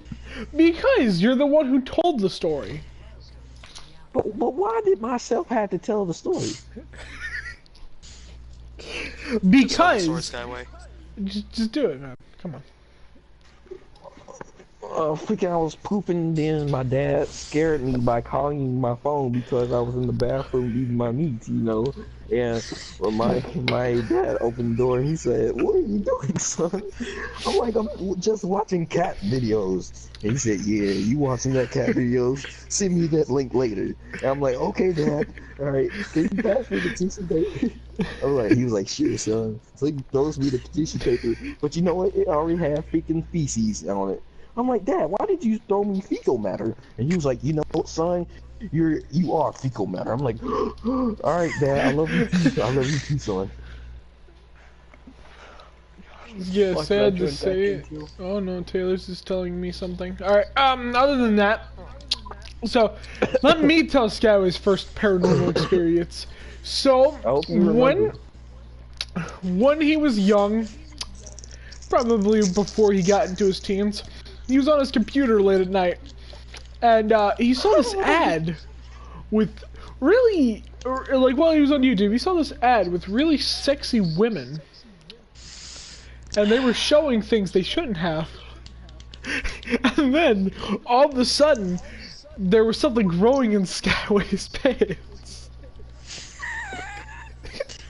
Because you're the one who told the story. But why did myself have to tell the story? Because Skyway. just do it, man. Come on. Freaking, I was pooping, then my dad scared me by calling my phone because I was in the bathroom eating my meat, you know. And when my dad opened the door, he said, "What are you doing, son?" I'm like, "I'm just watching cat videos." And he said, "Yeah, you watching that cat videos? Send me that link later." And I'm like, "Okay, Dad. All right, can you pass me the tissue paper?" He was like, "Sure, son." So he throws me the tissue paper, but you know what? It already had freaking feces on it. I'm like, "Dad, why did you throw me fecal matter?" And he was like, "You know what, son? You are fecal matter." I'm like, "All right, Dad, I love you too. I love you too, son." Yeah, Fuck, sad to Retro say it. back into- Oh no, Taylor's just telling me something. Alright, other than that, so, let me tell Skyway's first paranormal experience. So, I hope you remember. when he was young, probably before he got into his teens, he was on his computer late at night, and he saw this ad with really, like while he was on YouTube, he saw this ad with really sexy women, and they were showing things they shouldn't have. And then, all of a sudden, there was something growing in Skyway's pants.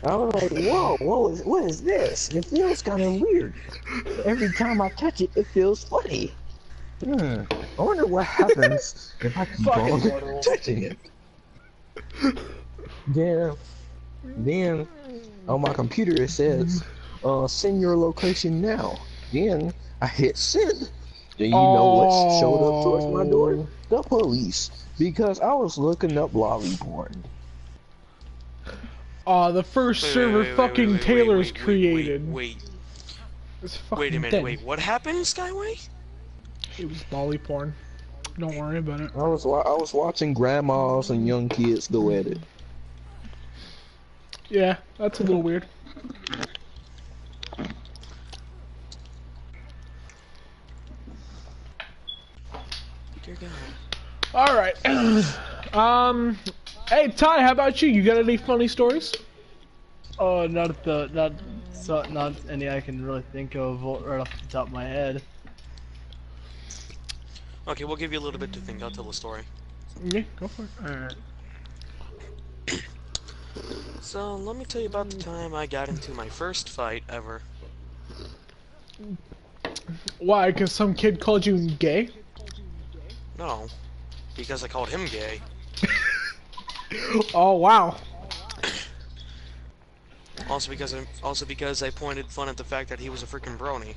I was like, "Whoa, what is this? It feels kind of weird. Every time I touch it, it feels funny. I wonder what happens if I keep on touching it." Then on my computer it says, "Send your location now." Then I hit send. Then you know what showed up towards my door? The police. Because I was looking up lolly porn. The first server fucking Taylor's created. Wait It's a fucking minute, dead. wait, what happened, Skyway? It was lolly porn. Don't worry about it. I was watching grandmas and young kids go at it. Yeah, that's a little weird. Dear God. Alright. Hey Ty, how about you? You got any funny stories? Oh, not any I can really think of right off the top of my head. Okay, we'll give you a little bit to think. I'll tell the story. Yeah, go for it. Alright. So, let me tell you about the time I got into my first fight ever. Why? Because some kid called you gay? No, because I called him gay. Oh wow. Also because I pointed fun at the fact that he was a freaking brony.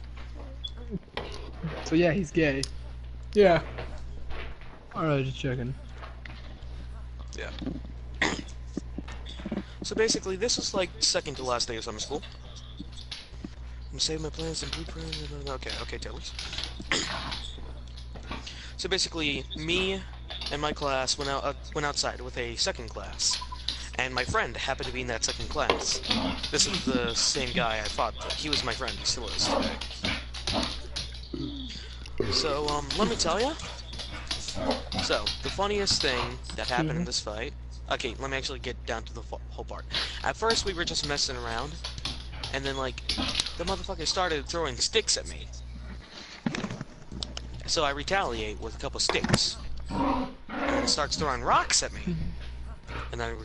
So yeah, he's gay. Yeah. Alright, just checking. Yeah. So basically, this was like second to last day of summer school. I'm saving my plans and blueprint. Okay, Taylor's. So basically, me and my class went outside with a second class, and my friend happened to be in that second class. This is the same guy I fought. He was my friend. He still is today. So let me tell you. So the funniest thing that happened in this fight. Okay, let me actually get down to the whole part. At first, we were just messing around, and then like the motherfucker started throwing sticks at me. So I retaliate with a couple sticks, and then he starts throwing rocks at me, and then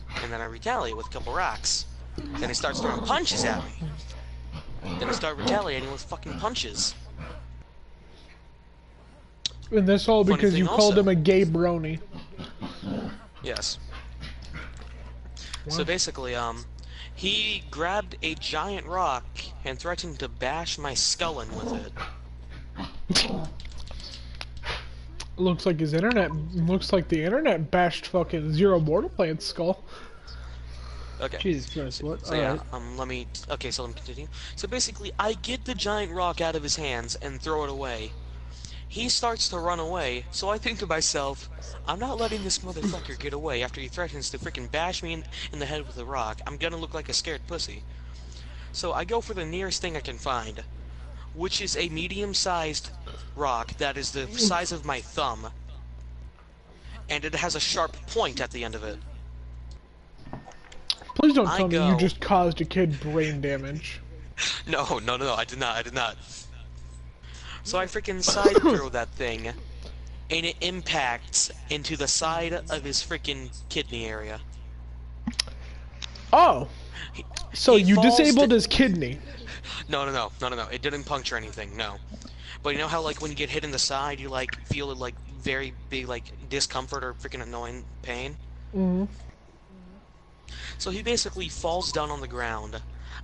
I retaliate with a couple rocks. Then he starts throwing punches at me. Then I start retaliating with fucking punches. And that's all Funny because thing you called also- him a gay brony. Yes. So basically, he grabbed a giant rock and threatened to bash my skull in with it. Looks like the internet bashed fucking Zero Mortal Plan's skull. Okay. Jesus Christ, what? So yeah, Alright. let me continue. So basically, I get the giant rock out of his hands and throw it away. He starts to run away, so I think to myself, I'm not letting this motherfucker get away after he threatens to freaking bash me in the head with a rock. I'm gonna look like a scared pussy. So I go for the nearest thing I can find, which is a medium-sized rock that is the size of my thumb, and it has a sharp point at the end of it. Please don't I tell me you go- just caused a kid brain damage. No, I did not. So I freaking side throw that thing, and it impacts into the side of his freaking kidney area. Oh, so He you falls disabled to- his kidney. No. It didn't puncture anything, no. But you know how, like, when you get hit in the side, you, like, feel, like, very big, like, discomfort or freaking annoying pain? Mm-hmm. So he basically falls down on the ground.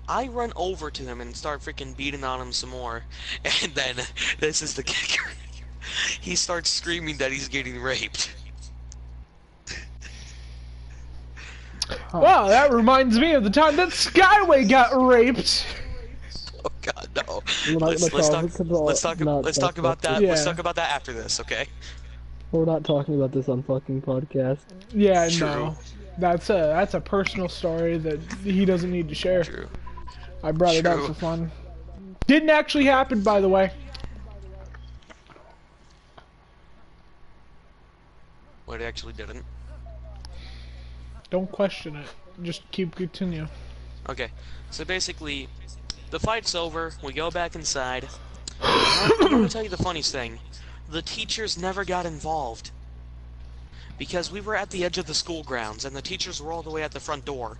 I run over to him and start freaking beating on him some more. And then, this is the kicker. He starts screaming that he's getting raped. Wow, that reminds me of the time that Skyway got raped. Oh god, no. Let's Let's talk about that. Yeah. Let's talk about that after this, okay? We're not talking about this on fucking podcast. Yeah, True. no. That's a personal story that he doesn't need to share. True. I brought it up True. for fun. Didn't actually happen, by the way. Well, it actually didn't. Don't question it. Just continue. Okay, so basically, the fight's over, we go back inside. I'm gonna tell you the funniest thing. The teachers never got involved. Because we were at the edge of the school grounds, and the teachers were all the way at the front door.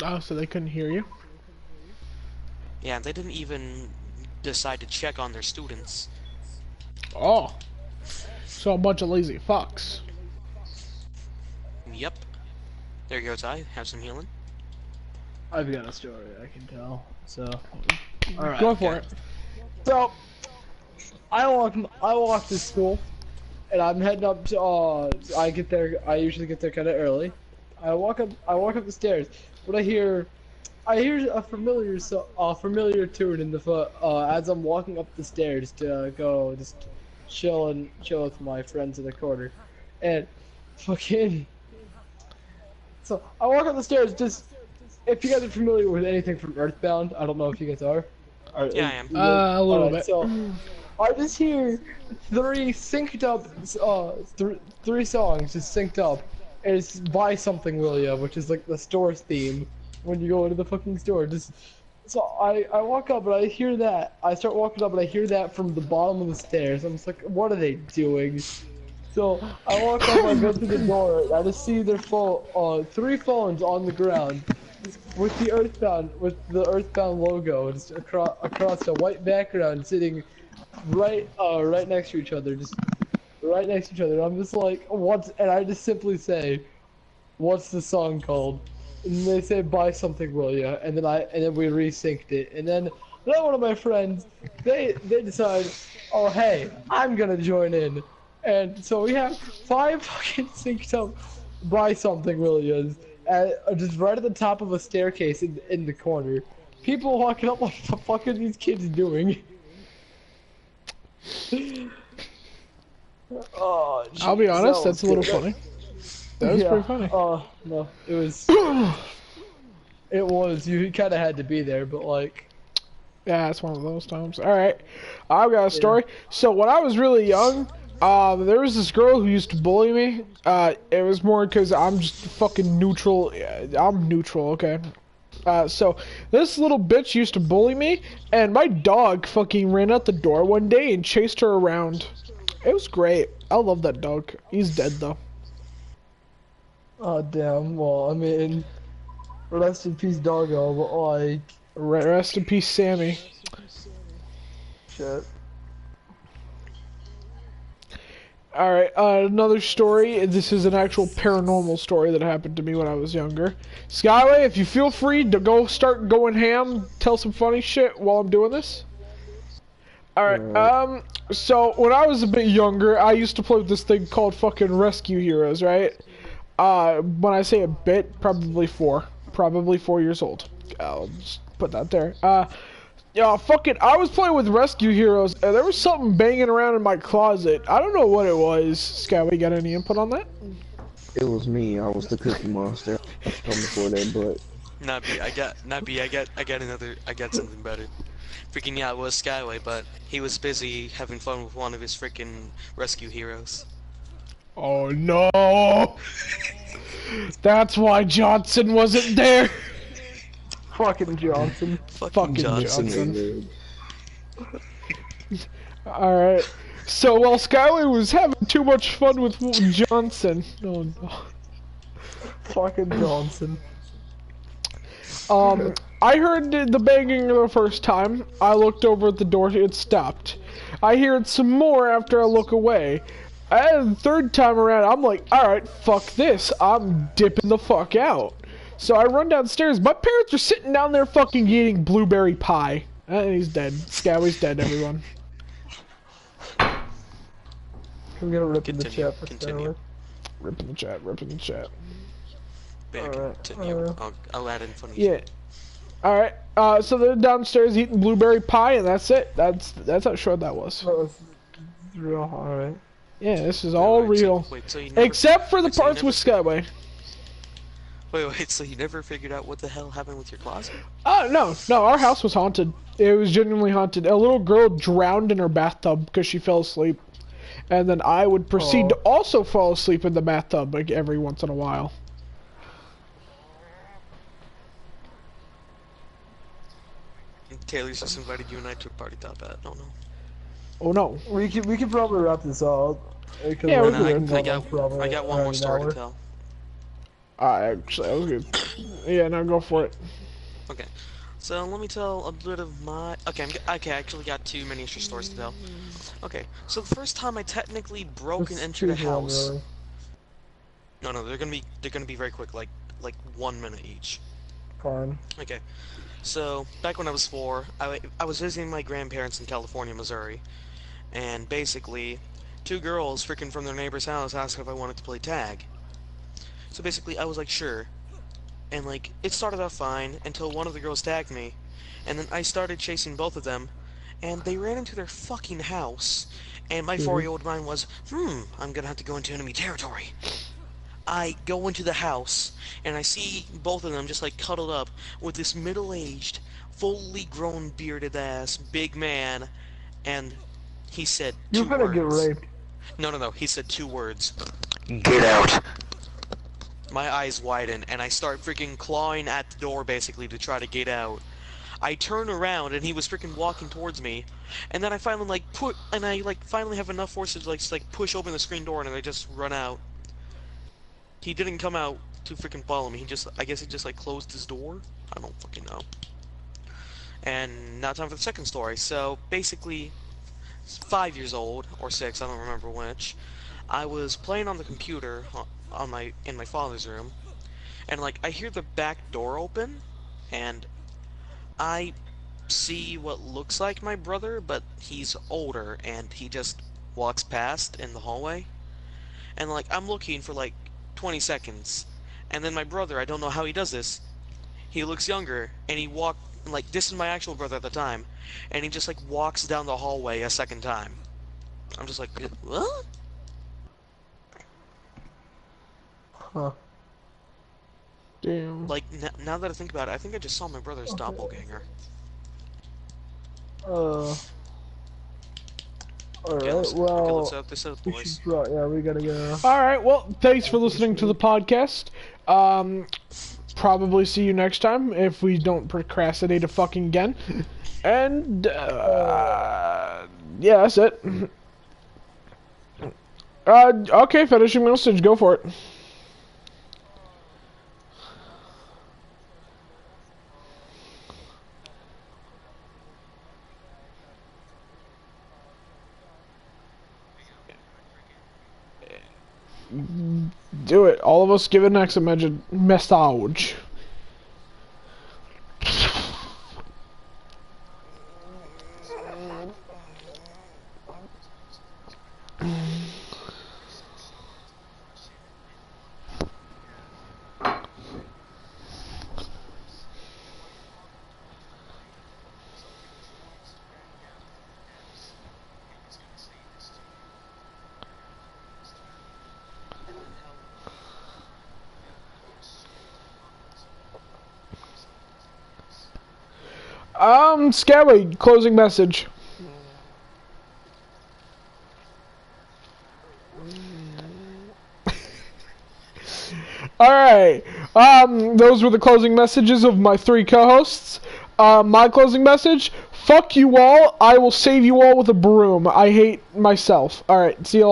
Oh, so they couldn't hear you? Yeah, they didn't even decide to check on their students. Oh. So a bunch of lazy fucks. Yep. There you go, Ty. Have some healing. I've got a story, I can tell. So, alright. Go for it. So, I walk to school, and I'm heading up to, I usually get there kinda early. I walk up the stairs, but I hear a familiar tune in the foot, as I'm walking up the stairs to go just chill with my friends in the corner. And, fucking, so, I walk up the stairs, just, if you guys are familiar with anything from Earthbound, I don't know if you guys are. Yeah, I am. A little Alright, bit. So, I just hear three synced up, three songs just synced up. And it's Buy Something Will Ya, which is like the store's theme when you go into the fucking store. So I walk up and I hear that. I start walking up and I hear that from the bottom of the stairs. I'm just like, what are they doing? So I walk up and I go through the door. And I just see their three phones on the ground with the Earthbound logo just across a white background, sitting right next to each other, just right next to each other. I'm just like, and I just simply say, what's the song called? And they say, Buy Something Will Ya? And then we resynced it. And then one of my friends, they decide, oh hey, I'm gonna join in. And so we have 5 fucking synced up Buy Something Will Ya's just right at the top of a staircase in the corner. People walking up, what the fuck are these kids doing? Oh, I'll be honest, that that's a was little good. funny. That was pretty funny. Oh, no, it was. It was. You kind of had to be there, but like. Yeah, it's one of those times. Alright, I've got a story. So when I was really young, there was this girl who used to bully me. It was more because I'm just fucking neutral. I'm neutral, okay? So this little bitch used to bully me, and my dog fucking ran out the door one day and chased her around. It was great. I love that dog. He's dead though. Oh damn. Well, I mean, rest in peace, doggo. But like, Rest in peace, Sammy. shit. Alright, another story. This is an actual paranormal story that happened to me when I was younger. Skyway, if you feel free to start going ham, tell some funny shit while I'm doing this. Alright, so when I was a bit younger, I used to play with this thing called fucking Rescue Heroes, right? When I say a bit, probably 4. Probably 4 years old. I'll just put that there. Yeah, fuck it. I was playing with Rescue Heroes, and there was something banging around in my closet. I don't know what it was. Scott, we got any input on that? It was me. I was the Cookie Monster. I was coming for that butt. Not B. I got something better. Freaking yeah, it was Skyway, but he was busy having fun with one of his freaking rescue heroes. Oh no! That's why Johnson wasn't there. Fucking Johnson. Fucking Johnson. Johnson. Alright. So while Skyway was having too much fun with Johnson. Oh no. Fucking Johnson. I heard the banging the first time. I looked over at the door, it stopped. I hear it some more after I look away. And the third time around, I'm like, alright, fuck this. I'm dipping the fuck out. So I run downstairs. My parents are sitting down there fucking eating blueberry pie. And he's dead. Scowey's dead, everyone. I'm gonna rip in the Continue, chat for continue. Skyway. Rip in the chat, rip in the chat. Big, Alright, continue. I'll add in funny. Yeah. Alright, so they're downstairs eating blueberry pie, and that's it. That's how short that was. That was real, alright. Yeah, this is all real. So you never, Except for the wait, so you parts never- with Skyway. Wait, so you never figured out what the hell happened with your closet? No, our house was haunted. It was genuinely haunted. A little girl drowned in her bathtub because she fell asleep. And then I would proceed to also fall asleep in the bathtub like every once in a while. Taylor's just invited you and I to a party top at. Oh no. Oh no. We could probably wrap this up. Yeah, we I can. got one more story to tell. Actually, okay. Yeah, now go for it. Okay, so let me tell a bit of my. Okay, I actually got 2 miniature stories to tell. Okay, so the first time I technically broke and entered a house. Really. No, they're gonna be very quick, like 1 minute each. Fine. Okay, so back when I was 4, I was visiting my grandparents in California, Missouri, and basically, 2 girls freaking from their neighbor's house asked if I wanted to play tag. So basically, I was like, sure. And like, it started out fine until one of the girls tagged me, and then I started chasing both of them, and they ran into their fucking house, and my 4-year-old mind was, I'm gonna have to go into enemy territory. I go into the house, and I see both of them just like cuddled up with this middle-aged, fully grown bearded ass, big man, and he said 2 You're gonna words. get raped. No, he said 2 words. Get out! My eyes widen, and I start freaking clawing at the door, basically, to try to get out. I turn around, and he was freaking walking towards me, and then I finally, finally have enough force to, push open the screen door, and I just run out. He didn't come out to freaking follow me, I guess he just, closed his door? I don't fucking know. And now time for the second story. So, basically, 5 years old, or 6, I don't remember which, I was playing on the computer, in my father's room, and I hear the back door open, and I see what looks like my brother, but he's older, and he just walks past in the hallway, and I'm looking for 20 seconds, and then my brother, I don't know how he does this, he looks younger, and he this is my actual brother at the time, and he just walks down the hallway a second time. I'm just like, what? Huh. Damn. Now that I think about it, I think I just saw my brother's doppelganger. Alright, let's well, set this up, we boys. should we gotta go. Alright, well, thanks for listening to the podcast. Probably see you next time if we don't procrastinate a fucking again. And, yeah, that's it. Okay, finishing message, go for it. Do it. All of us give an next message. Scally, closing message. Alright, those were the closing messages of my 3 co-hosts. My closing message, fuck you all, I will save you all with a broom. I hate myself. Alright, see you all.